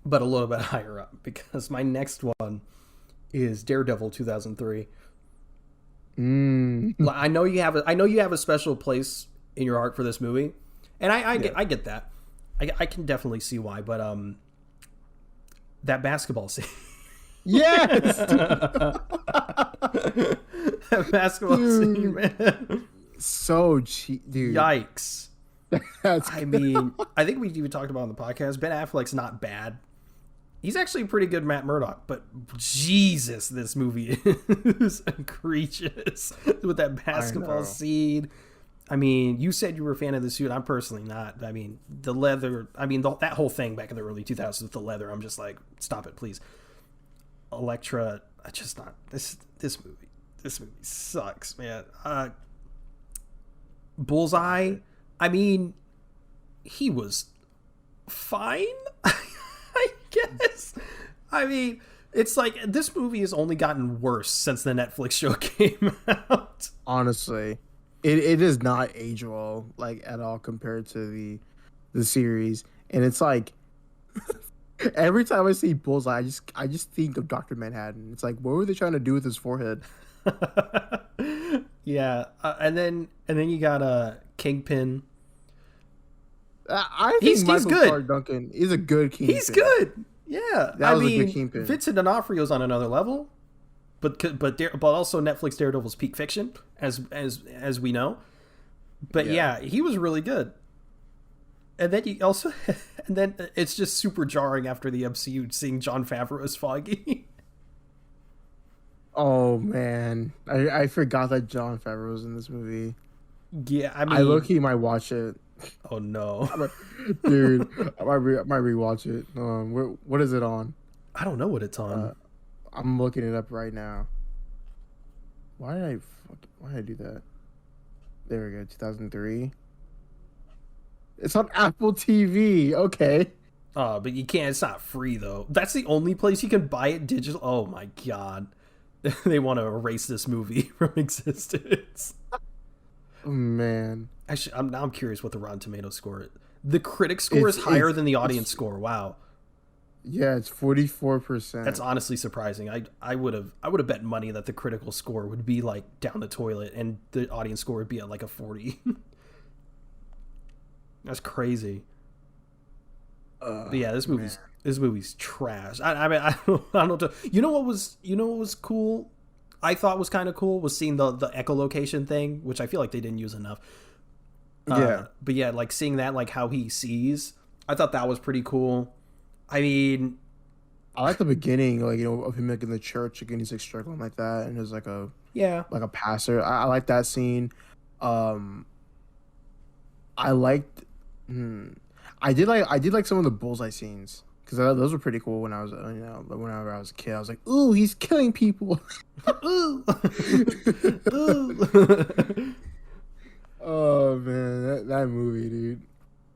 but a little bit higher up because my next one is Daredevil 2003. I know you have a special place in your heart for this movie, and I get that. I can definitely see why, but that basketball scene. Yes. That basketball scene, man. So cheap, dude. Yikes. I mean, I think we even talked about on the podcast. Ben Affleck's not bad. He's actually a pretty good Matt Murdock, but Jesus, this movie is egregious with that basketball scene. I mean, you said you were a fan of the suit. I'm personally not. I mean, the leather. I mean, that whole thing back in the early 2000s with the leather. I'm just like, stop it, please. Elektra, just not this movie. This movie sucks, man. Bullseye. I mean, he was fine. I guess. I mean, it's like this movie has only gotten worse since the Netflix show came out. Honestly, it does not age well, like, at all compared to the series. And it's like every time I see Bullseye, I just think of Dr. Manhattan. It's like, what were they trying to do with his forehead? Yeah, and then you got Kingpin. I think he's good. Clark Duncan is a good Kingpin. He's good. Yeah, that was a good Kingpin. Vincent D'Onofrio's on another level, but also Netflix Daredevil's peak fiction, as we know. But yeah, he was really good. And then it's just super jarring after the MCU seeing Jon Favreau as Foggy. Oh man, I forgot that Jon Favreau was in this movie. Yeah, I I low mean, key might watch it. oh no. Dude, I might rewatch it. What is it on? I don't know what it's Uh, on. I'm looking it up right now. Why did I do that? There we go. 2003. It's on Apple TV. Okay. But you can't. It's not free though. That's the only place you can buy it digital. Oh my god, they want to erase this movie from existence. Oh, man. Actually, I'm curious what the Rotten Tomato score is. The critic score is higher than the audience score. Wow, Yeah, it's 44%. that's honestly surprising. I would have bet money that the critical score would be like down the toilet, and the audience score would be at like a 40. That's crazy. But yeah, this movie's trash. I mean, I don't know. You know what was cool? I thought was kind of cool was seeing the echolocation thing, which I feel like they didn't use enough. But yeah, like seeing that, like how he sees, I thought that was pretty cool. I mean, I like the beginning, like, of him like in the church again. He's like struggling like that, and there's like a pastor. I like that scene. I liked. I did like some of the bullseye scenes because those were pretty cool when I was whenever I was a kid. I was like, ooh, he's killing people. ooh. Ooh. Oh man, that movie, dude.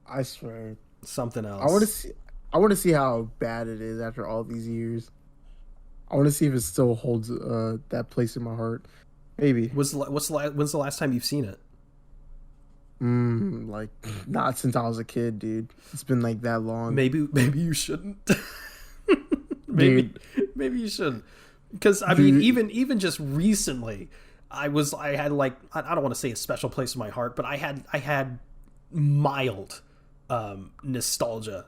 I swear. Something else. I want to see how bad it is after all these years. I want to see if it still holds that place in my heart. Maybe. When's the last time you've seen it? Like not since I was a kid, dude. It's been like that long. Maybe you shouldn't. maybe you shouldn't. Because I mean, even just recently, I had like, I don't want to say a special place in my heart, but I had mild nostalgia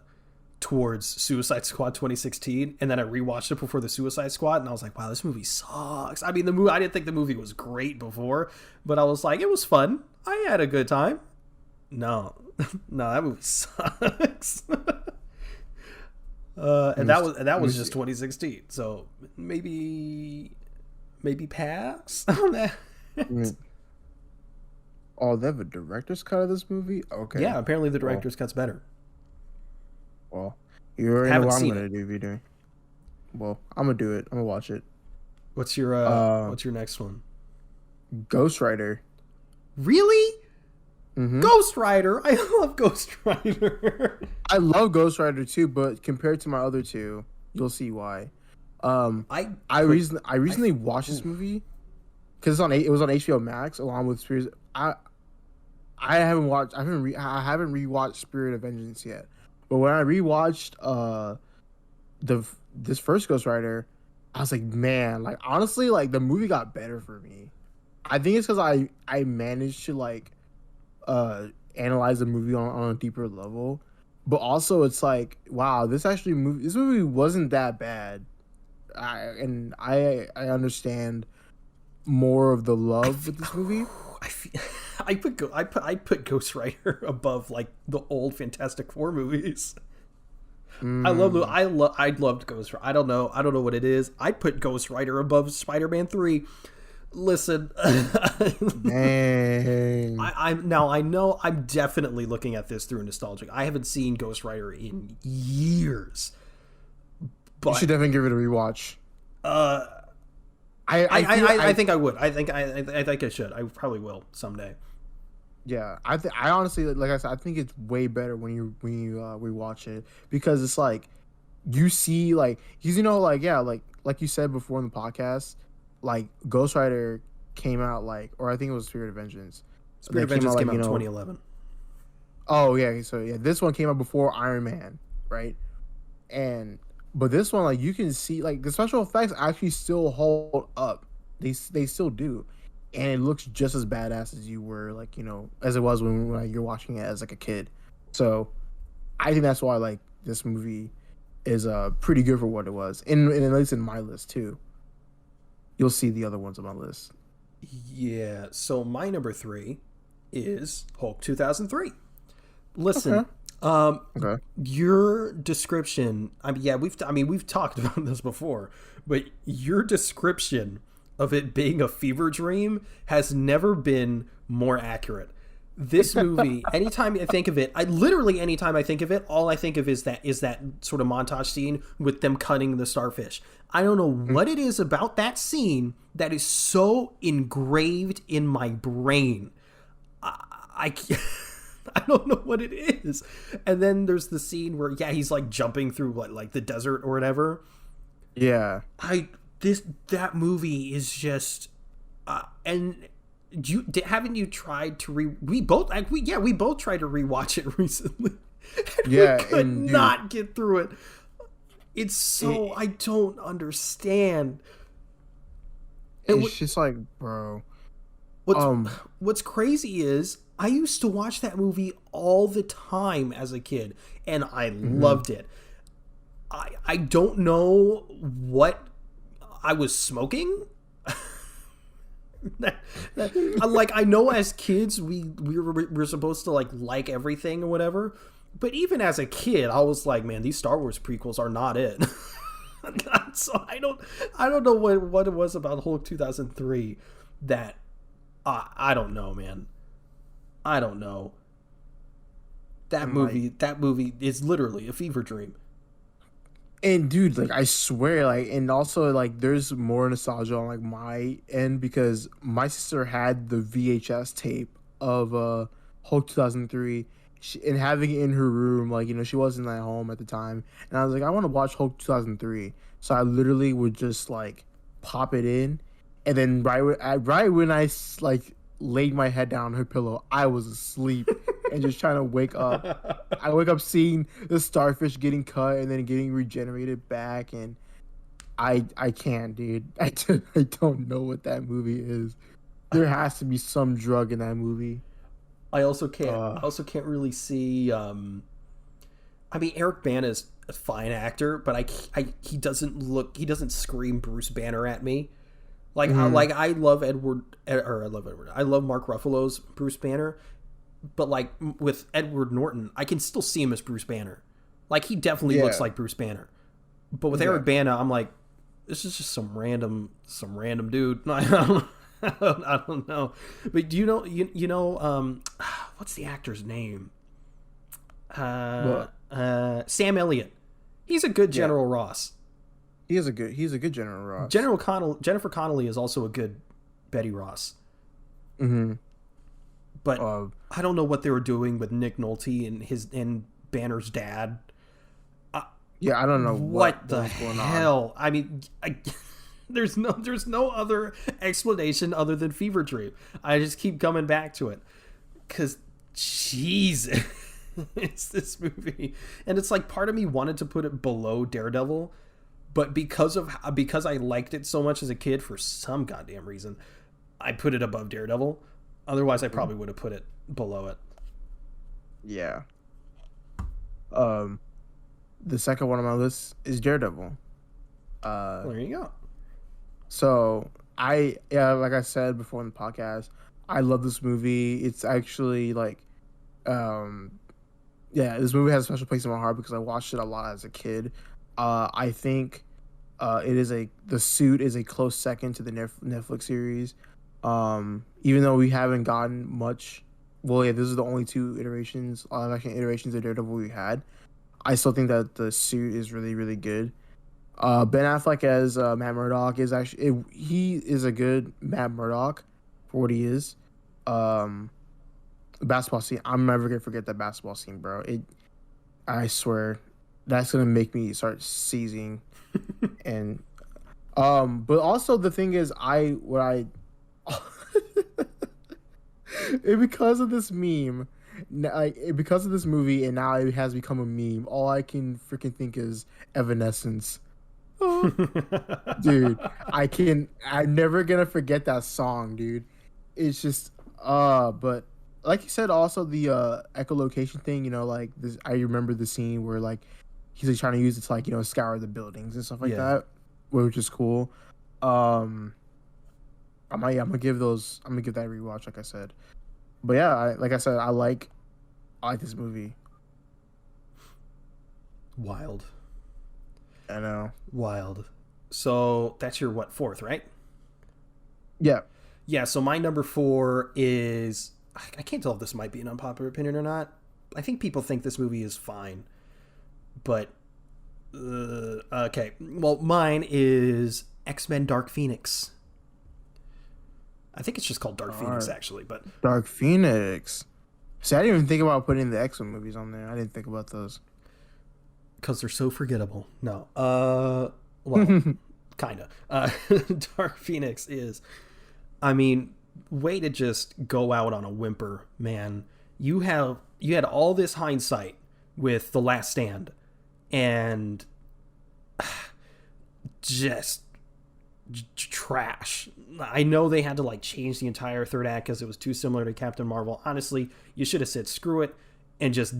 towards Suicide Squad 2016, and then I rewatched it before the Suicide Squad, and I was like, wow, this movie sucks. I mean, I didn't think the movie was great before, but I was like, it was fun. I had a good time. No, that movie sucks. And that was just 2016. So maybe pass on that. Oh, they have a director's cut of this movie? Okay. Yeah, apparently the director's cut's better. Well, you already know what I'm gonna do, V-Day. Well, I'm gonna do it. I'm gonna watch it. What's your next one? Ghost Rider. Really? Mm-hmm. Ghost Rider. I love Ghost Rider. I love Ghost Rider too, but compared to my other two, you'll see why. I recently watched this movie because it was on HBO Max along with Spirit. I haven't rewatched Spirit of Vengeance yet, but when I rewatched this first Ghost Rider, I was like, man, like honestly, like the movie got better for me. I think it's because I managed to like analyze the movie on a deeper level, but also it's like, wow, this movie wasn't that bad. I understand more of the love with this movie. I put Ghost Rider above like the old Fantastic Four movies. I loved Ghost Rider. I don't know what it is. I put Ghost Rider above Spider-Man 3. Listen, dang. I know I'm definitely looking at this through nostalgic. I haven't seen Ghost Rider in years. But you should definitely give it a rewatch. I think I would. I think I should. I probably will someday. Yeah, I honestly, like I said, I think it's way better when you rewatch it because it's like you see like like you said before in the podcast, like Ghost Rider came out or I think it was Spirit of Vengeance. Spirit of Vengeance came out in 2011. Oh yeah, so yeah, this one came out before Iron Man, right? But this one, like you can see, like the special effects actually still hold up. They still do, and it looks just as badass as you were, like as it was when you're watching it as like a kid. So, I think that's why like this movie is pretty good for what it was, and at least in my list too. You'll see the other ones on my list. Yeah. So my number 3 is Hulk 2003. Listen. Okay. Your description. We've talked about this before, but your description of it being a fever dream has never been more accurate. This movie, anytime I think of it, anytime I think of it, all I think of is that sort of montage scene with them cutting the starfish. I don't know what it is about that scene that is so engraved in my brain. I I don't know what it is. And then there's the scene where he's like jumping through like the desert or whatever. Yeah. That movie is just and haven't you tried to we both tried to rewatch it recently. Yeah, we could not get through it. It's so I don't understand. It's just like, bro. What's crazy is I used to watch that movie all the time as a kid, and I loved it. I don't know what I was smoking. I know as kids we're supposed to like everything or whatever, but even as a kid I was like, man, these Star Wars prequels are not it. So I don't know what it was about Hulk 2003 that I don't know, man. I don't know. That movie is literally a fever dream. And dude, like, I swear, like, and also like there's more nostalgia on like my end because my sister had the VHS tape of Hulk 2003 and having it in her room, like, you know, she wasn't at home at the time, and I was like, I want to watch Hulk 2003, so I literally would just like pop it in, and then right when I like laid my head down on her pillow, I was asleep and just trying to wake up. I wake up seeing the starfish getting cut and then getting regenerated back, and I can't, dude. I don't know what that movie is. There has to be some drug in that movie. I also can't really see. I mean, Eric Bana is a fine actor, but he doesn't scream Bruce Banner at me. Like, I love Edward. I love Mark Ruffalo's Bruce Banner, but like with Edward Norton, I can still see him as Bruce Banner. Like, he definitely looks like Bruce Banner. But with Eric Bana, I'm like, this is just some random dude. I don't know. But do you know what's the actor's name? Sam Elliott. He's a good General Ross. He's a good General Ross. Jennifer Connelly is also a good Betty Ross. Mm-hmm. But I don't know what they were doing with Nick Nolte and Banner's dad. I don't know what the hell. I mean, there's no other explanation other than fever dream. I just keep coming back to it because, Jesus, it's this movie, and it's like part of me wanted to put it below Daredevil. But because I liked it so much as a kid, for some goddamn reason, I put it above Daredevil. Otherwise, I probably would have put it below it. Yeah. The second one on my list is Daredevil. There you go. So like I said before in the podcast, I love this movie. It's actually like, this movie has a special place in my heart because I watched it a lot as a kid. I think the suit is a close second to the Netflix series. Even though we haven't gotten much, this is the only two iterations of Daredevil we had. I still think that the suit is really, really good. Ben Affleck as Matt Murdock is he is a good Matt Murdock for what he is. The basketball scene, I'm never gonna forget that basketball scene, bro. I swear, that's gonna make me start seizing. And but also the thing is, because of this meme, because of this movie, and now it has become a meme, all I can freaking think is Evanescence. Dude, I'm never gonna forget that song, dude. It's just but like you said, also the echolocation thing, you know, like this, I remember the scene where like he's like trying to use it to like, you know, scour the buildings and stuff like that, which is cool. I'm gonna give that a rewatch, like I said. But yeah, like I said, I like this movie. Wild. I know. Wild. So that's your fourth, right? Yeah. Yeah, so my number 4 is, I can't tell if this might be an unpopular opinion or not. I think people think this movie is fine, but okay. Well, mine is X-Men Dark Phoenix. I think it's just called Dark Phoenix, actually, but Dark Phoenix. See, I didn't even think about putting the X-Men movies on there. I didn't think about those. because they're so forgettable. No. Well, kind of. Dark Phoenix is, I mean, way to just go out on a whimper, man. You had all this hindsight with The Last Stand, and just trash. I know they had to like change the entire third act because it was too similar to Captain Marvel. Honestly, you should have said screw it and just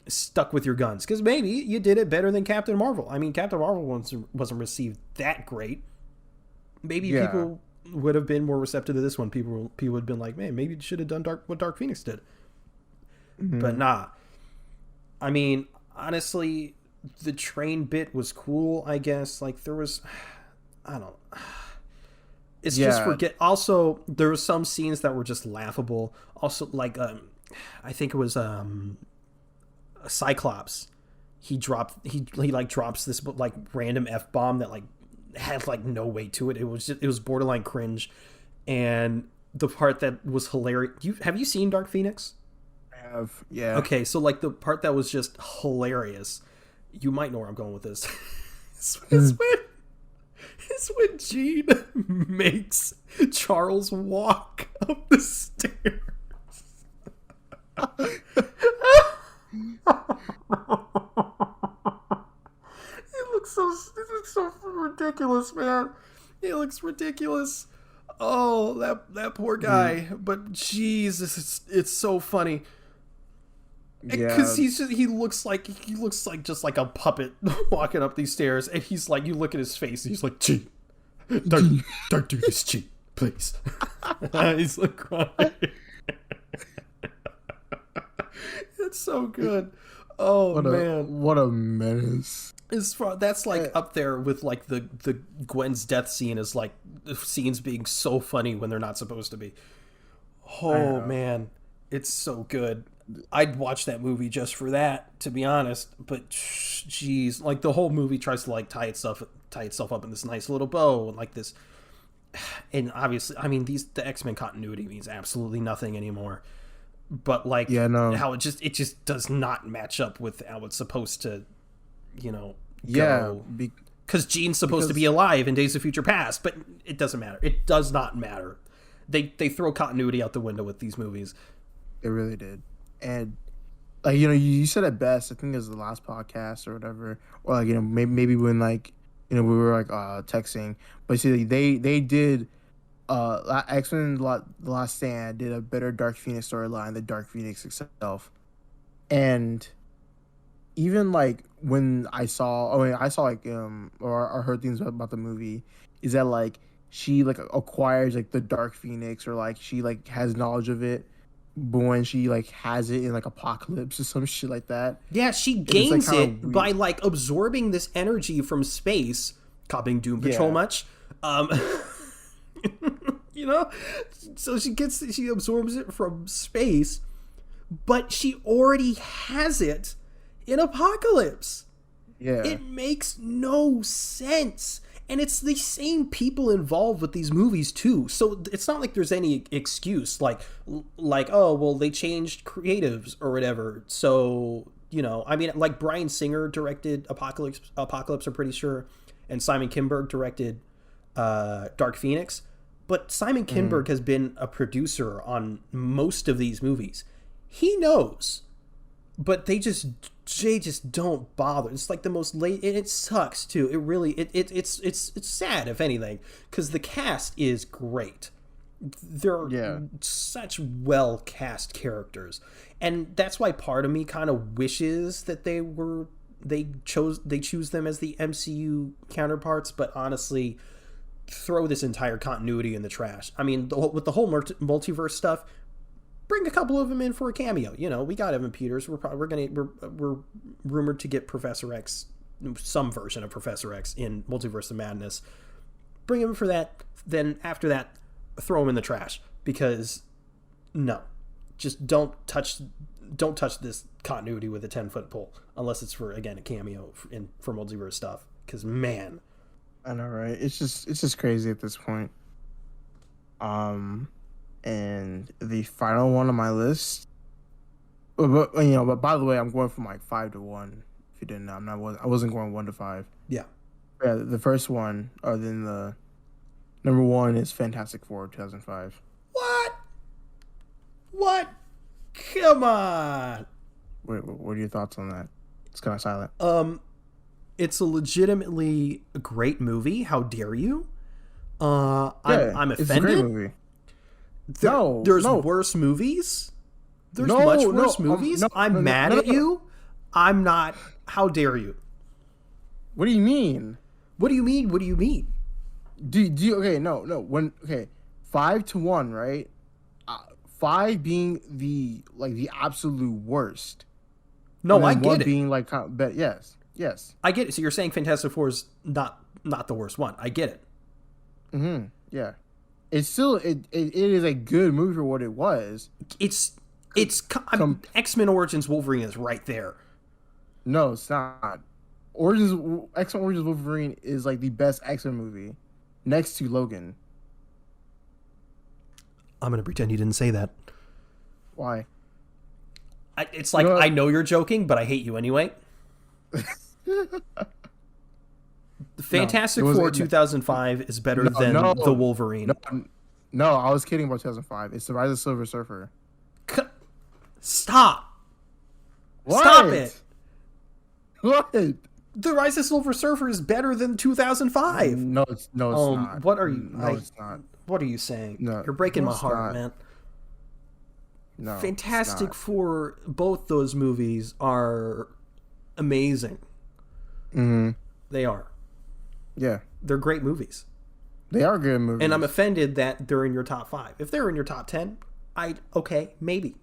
stuck with your guns, because maybe you did it better than Captain Marvel. I mean, Captain Marvel wasn't received that great. Maybe people would have been more receptive to this one. People would have been like, man, maybe you should have done what Dark Phoenix did. Mm-hmm. But nah. I mean, honestly, the train bit was cool, I guess. Like, there was, I don't, it's just forget. Also, there were some scenes that were just laughable. Also, like, I think it was Cyclops. He drops this like random F-bomb that like had like no weight to it. It was borderline cringe. And the part that was hilarious. Have you seen Dark Phoenix? I have, yeah. Okay, so like the part that was just hilarious. You might know where I'm going with this. is when Jean makes Charles walk up the stairs. It looks so ridiculous, man. It looks ridiculous. Oh, that poor guy. But Jesus, it's so funny. Because he looks like just like a puppet walking up these stairs, and he's like, you look at his face, and he's like, Jean, don't do this, Jean, please. He's like crying. It's so good. Oh man, what a menace! That's like up there with like the Gwen's death scene is like scenes being so funny when they're not supposed to be. Oh man, it's so good. I'd watch that movie just for that, to be honest. But jeez, like the whole movie tries to like tie itself up in this nice little bow and like this. And obviously, I mean, the X-Men continuity means absolutely nothing anymore. But like how it just does not match up with how it's supposed to, go. Because Jean's supposed to be alive in Days of Future Past, but it doesn't matter. It does not matter. They throw continuity out the window with these movies. They really did. And like, you said it best. I think it was the last podcast or whatever, or like, maybe when like, we were like texting, but see, they did X-Men The Last Stand did a better Dark Phoenix storyline than Dark Phoenix itself. And even like when I saw like or heard things about the movie, is that like she like acquires like the Dark Phoenix, or like she like has knowledge of it, but when she like has it in like Apocalypse or some shit like that. Yeah, she gains it by like absorbing this energy from space. Copying Doom Patrol much? So she absorbs it from space, but she already has it in Apocalypse. Yeah. It makes no sense. And it's the same people involved with these movies too. So it's not like there's any excuse like, oh, well, they changed creatives or whatever. So, I mean, like Bryan Singer directed Apocalypse, I'm pretty sure. And Simon Kinberg directed Dark Phoenix. But Simon Kinberg has been a producer on most of these movies. He knows. But they just don't bother. It's like the most late, and it sucks too. It really it's sad, if anything, because the cast is great. They're such well cast characters, and that's why part of me kind of wishes that they choose them as the MCU counterparts. But honestly, throw this entire continuity in the trash. I mean, with the whole multiverse stuff, bring a couple of them in for a cameo. We got Evan Peters. We're rumored to get Professor X, some version of Professor X in Multiverse of Madness. bring him for that. Then after that, throw him in the trash because no, just don't touch this continuity with a 10-foot pole unless it's for, again, a cameo for multiverse stuff. Because man, I know, right? It's just crazy at this point. And the final one on my list, but by the way, I'm going from like 5 to 1. If you didn't know, I wasn't going 1 to 5. Yeah. Yeah, the first one, or then the number 1 is Fantastic Four 2005. What? Come on. Wait, what are your thoughts on that? It's kind of silent. It's a legitimately great movie. How dare you? I'm offended. It's a great movie. There's worse movies. There's much worse movies. I'm mad at you. I'm not. How dare you? What do you mean? What do you mean? What do you mean? Do you okay? No. When 5 to 1, right? 5 being the absolute worst. No, I get one it. Being like yes. I get it. So you're saying Fantastic Four is not the worst one. I get it. Yeah. It's still it is a good movie for what it was. X-Men Origins Wolverine is right there. No, it's not. X-Men Origins Wolverine is like the best X-Men movie, next to Logan. I'm gonna pretend you didn't say that. Why? It's like, I know you're joking, but I hate you anyway. Fantastic Four 2005 is better than the Wolverine. No, I was kidding about 2005. It's The Rise of the Silver Surfer. Stop. What? Stop it. What? The Rise of the Silver Surfer is better than 2005. No, it's not. What are you? No, it's not. What are you saying? No, you're breaking my heart, man. No, Fantastic Four, both those movies are amazing. Mm-hmm. They are. Yeah. They're great movies. They are good movies. And I'm offended that they're in your top 5. If they're in your top 10, maybe.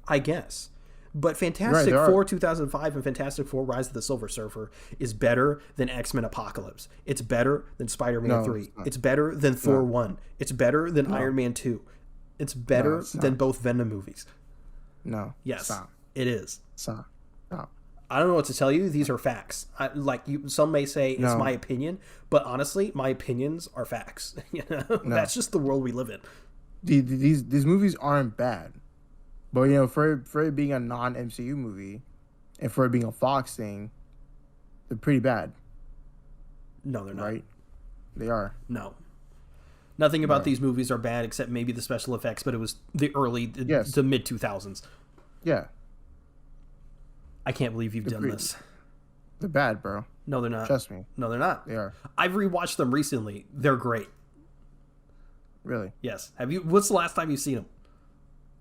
I guess. But Fantastic Four 2005 and Fantastic Four Rise of the Silver Surfer is better than X-Men Apocalypse. It's better than Spider-Man 3. It's better than Thor 1. It's better than Iron Man 2. It's better than both Venom movies. No. Yes. Stop. It is. Stop. I don't know what to tell you. These are facts. Some may say it's my opinion, but honestly, my opinions are facts. That's just the world we live in. These movies aren't bad, but for it being a non-MCU movie, and for it being a Fox thing, they're pretty bad. No, they're not. Right? They are. No. Nothing about these movies are bad except maybe the special effects, but it was the mid 2000s. Yeah. I can't believe you've done this. They're bad, bro. No, they're not. Trust me. No, they're not. They are. I've rewatched them recently. They're great. Really? Yes. Have you? What's the last time you've seen them?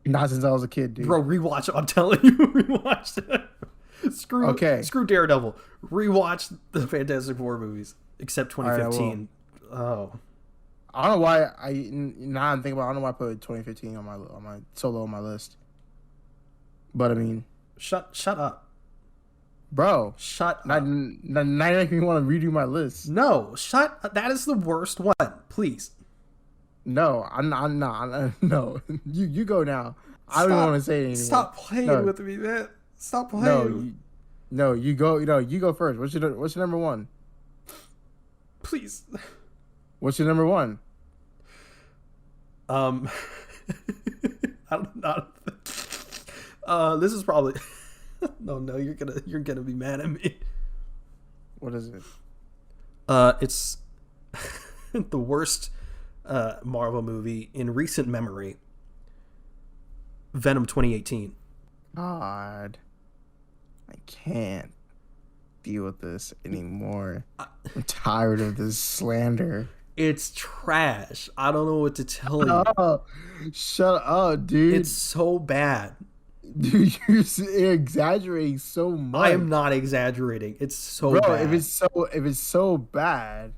Not since I was a kid, dude. Bro, rewatch them. I'm telling you, rewatch it. Screw Daredevil. Rewatch the Fantastic Four movies, except 2015. I don't know why I don't know why I put 2015 on my solo on my list. But I mean, shut up. Bro, shut up. Not making me want to redo my list. No, shut up. That is the worst one. Please. No, I'm not. No, you go now. I don't want to say anything. Stop playing with me, man. Stop playing. No, you go. You go first. What's your number 1? Please. What's your number 1? I don't know. This is probably. No, you're gonna be mad at me. What is it? It's the worst Marvel movie in recent memory. Venom 2018. God, I can't deal with this anymore. I'm tired of this slander. It's trash. I don't know what to tell you. Oh, shut up, dude. It's so bad. Dude, you're exaggerating so much. I am not exaggerating. It's so bad. If it's so bad,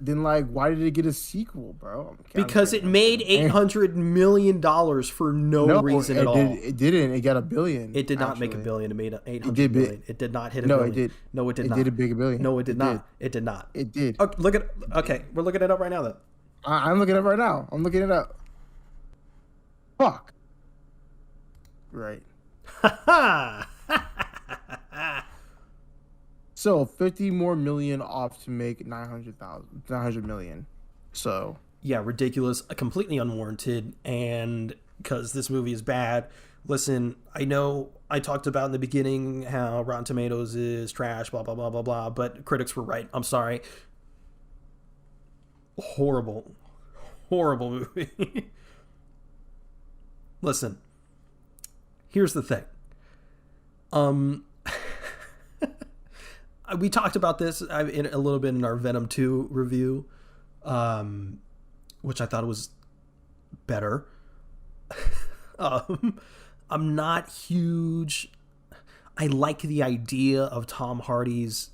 then like, why did it get a sequel, bro? Because it made $800 million for no reason at all. It didn't. It got $1 billion. It did not make $1 billion. It made $800 million. It did not hit $1 billion. It did. No, it did it not. It did a big $1 billion. No, it did not. It did not. It did. Okay, okay, we're looking it up right now then. I'm looking it up right now. I'm looking it up. Fuck. Right. So 50 more million off to make 900 million. So yeah, ridiculous, completely unwarranted, and because this movie is bad. Listen, I know I talked about in the beginning how Rotten Tomatoes is trash, blah blah blah blah blah, but critics were right. I'm sorry. Horrible movie. Listen, here's the thing. We talked about this in a little bit in our Venom 2 review, which I thought was better. I'm not huge. I like the idea of Tom Hardy's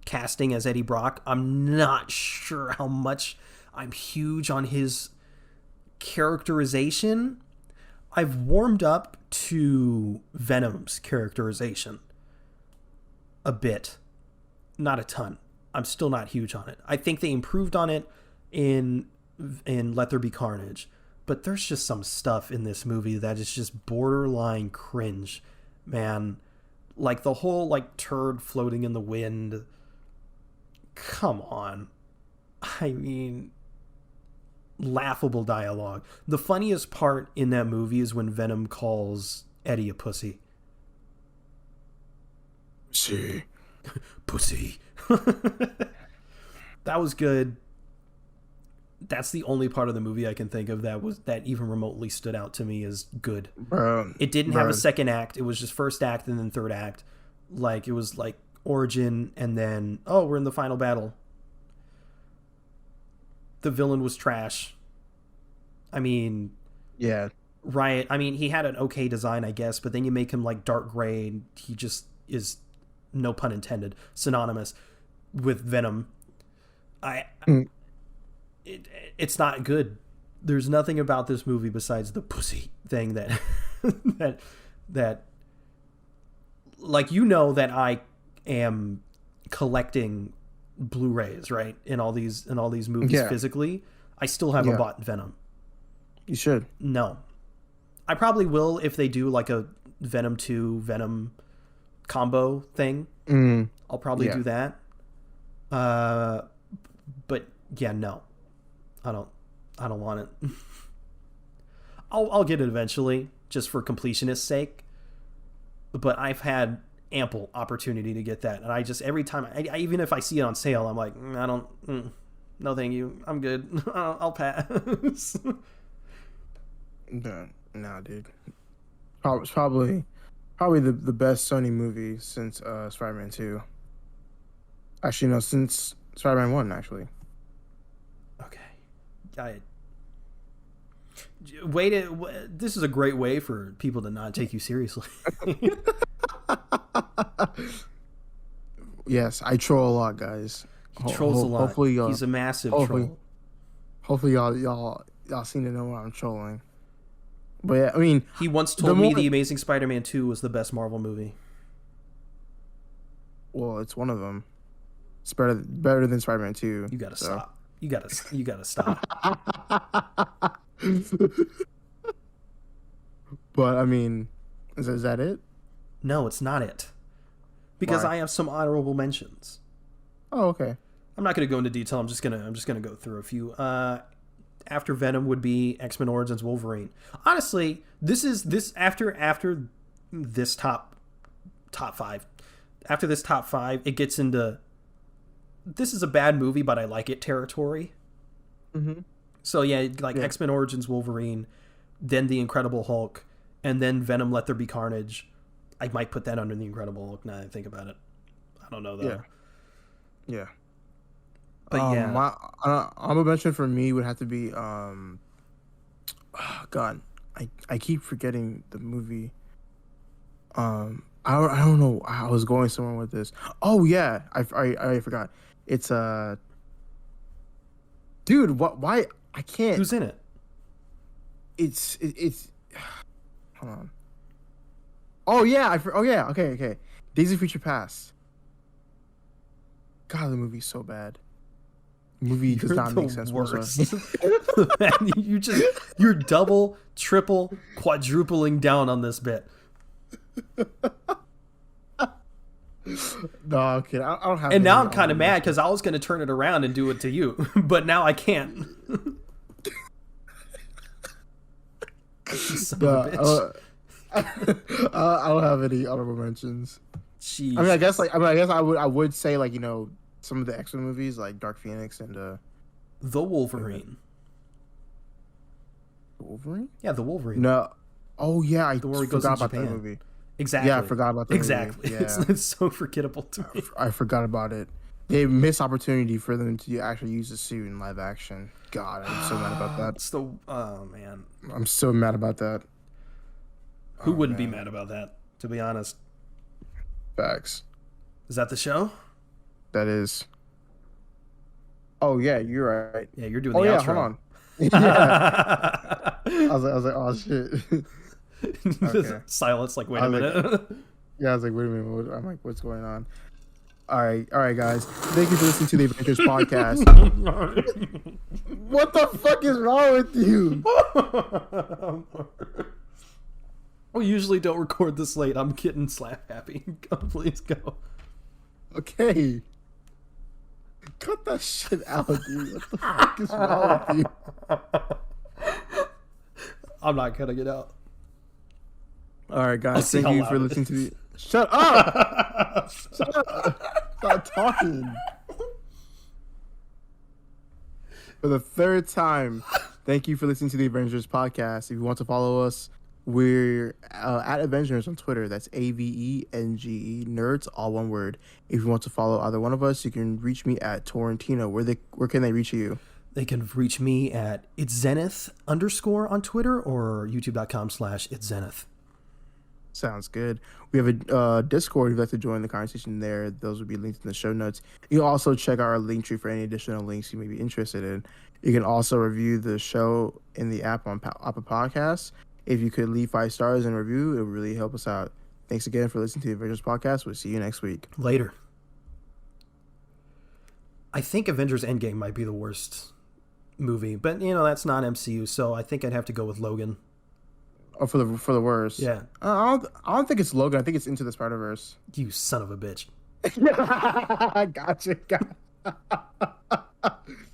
casting as Eddie Brock. I'm not sure how much I'm huge on his characterization. I've warmed up to Venom's characterization a bit, not a ton. I'm still not huge on it. I think they improved on it in Let There Be Carnage, but there's just some stuff in this movie that is just borderline cringe, man. Like the whole like turd floating in the wind. Come on. I mean, laughable dialogue. The funniest part in that movie is when Venom calls Eddie a pussy. Pussy. That was good. That's the only part of the movie I can think of that even remotely stood out to me as good. It didn't have a second act. It was just first act and then third act. Like it was like origin and then we're in the final battle. The villain was trash. I mean, yeah. Riot. I mean, he had an okay design, I guess, but then you make him like dark gray and he just is, no pun intended, synonymous with Venom. It's not good. There's nothing about this movie besides the pussy thing that that like, you know, that I am collecting Blu-rays, right? In all these movies physically. I still haven't bought Venom. You should. No. I probably will if they do like a Venom 2 Venom combo thing. I'll probably do that. But yeah, no. I don't want it. I'll get it eventually, just for completionist's sake. But I've had ample opportunity to get that, and I just, every time, I even if I see it on sale, I'm like, I don't, no thank you, I'm good. I'll pass. No, dude. It's probably the best Sony movie since Spider-Man 2. Actually, no, since Spider-Man 1, actually. Okay. This is a great way for people to not take you seriously. Yes, I troll a lot, guys. He trolls a lot. Hopefully he's a massive troll. Hopefully y'all seem to know what I'm trolling. But yeah, I mean, he once told me The Amazing Spider-Man 2 was the best Marvel movie. Well, it's one of them. It's better than Spider-Man 2. You gotta stop. You gotta stop. But I mean, is that it? No, it's not it. Because I have some honorable mentions. Oh, okay. I'm not gonna go into detail. I'm just gonna go through a few. After Venom would be X-Men Origins Wolverine. Honestly, after this top 5. After this top 5, it gets into, this is a bad movie, but I like it territory. Mm-hmm. So yeah, like X-Men Origins Wolverine, then The Incredible Hulk, and then Venom Let There Be Carnage. I might put that under The Incredible Hulk now that I think about it. I don't know though. Yeah. But yeah. My honorable mention for me would have to be God, I keep forgetting the movie. I don't know. I was going somewhere with this. Oh yeah, I forgot. It's dude. What? Why? I can't. Who's in it? It's. Hold on. Oh yeah. Oh yeah. Okay. Days of Future Past. God, the movie's so bad. The movie does not make sense whatsoever. Man, you're double, triple, quadrupling down on this bit. No, okay. I don't have. And now I'm kind of mad because I was going to turn it around and do it to you, but now I can't. Son of a bitch. I don't have any honorable mentions. Jeez. I mean, I guess I would say like some of the X-Men movies like Dark Phoenix and The Wolverine. Wolverine. Yeah, The Wolverine. No. Oh yeah, I forgot about that movie. Exactly. Yeah, I forgot about that exactly. movie. Yeah. It's so forgettable to me. I forgot about it. They missed opportunity for them to actually use the suit in live action. God, I'm so mad about that. Oh man, I'm so mad about that. Who wouldn't be mad about that? To be honest. Facts. Is that the show? That is. Oh yeah, you're right. Yeah, you're doing the outro. Hold on. Yeah. I was like, oh shit. Okay. Silence. Like, wait a minute. Yeah, I was like, wait a minute. I'm like, what's going on? All right, guys. Thank you for listening to the Avengers podcast. What the fuck is wrong with you? We usually don't record this late. I'm getting slap happy. Go, please go. Okay. Cut that shit out, dude. What the fuck is wrong with you? I'm not cutting it out. All right, guys. Thank you for listening to the. Shut up! Shut up! Stop talking. For the third time, thank you for listening to the Avengers podcast. If you want to follow us, we're at Avengenerds on Twitter. That's Avenge nerds, all one word. If you want to follow either one of us, you can reach me at Torrentino. Where can they reach you? They can reach me at itszenith_ on Twitter or youtube.com/itszenith. Sounds good. We have a Discord if you'd like to join the conversation there. Those will be linked in the show notes. You can also check out our link tree for any additional links you may be interested in. You can also review the show in the app on Apple Podcasts. If you could leave 5 stars and review, it would really help us out. Thanks again for listening to the Avengers podcast. We'll see you next week. Later. I think Avengers Endgame might be the worst movie, but that's not MCU, so I think I'd have to go with Logan. Oh, for the worst. Yeah. I don't think it's Logan. I think it's Into the Spider-Verse. You son of a bitch. Gotcha.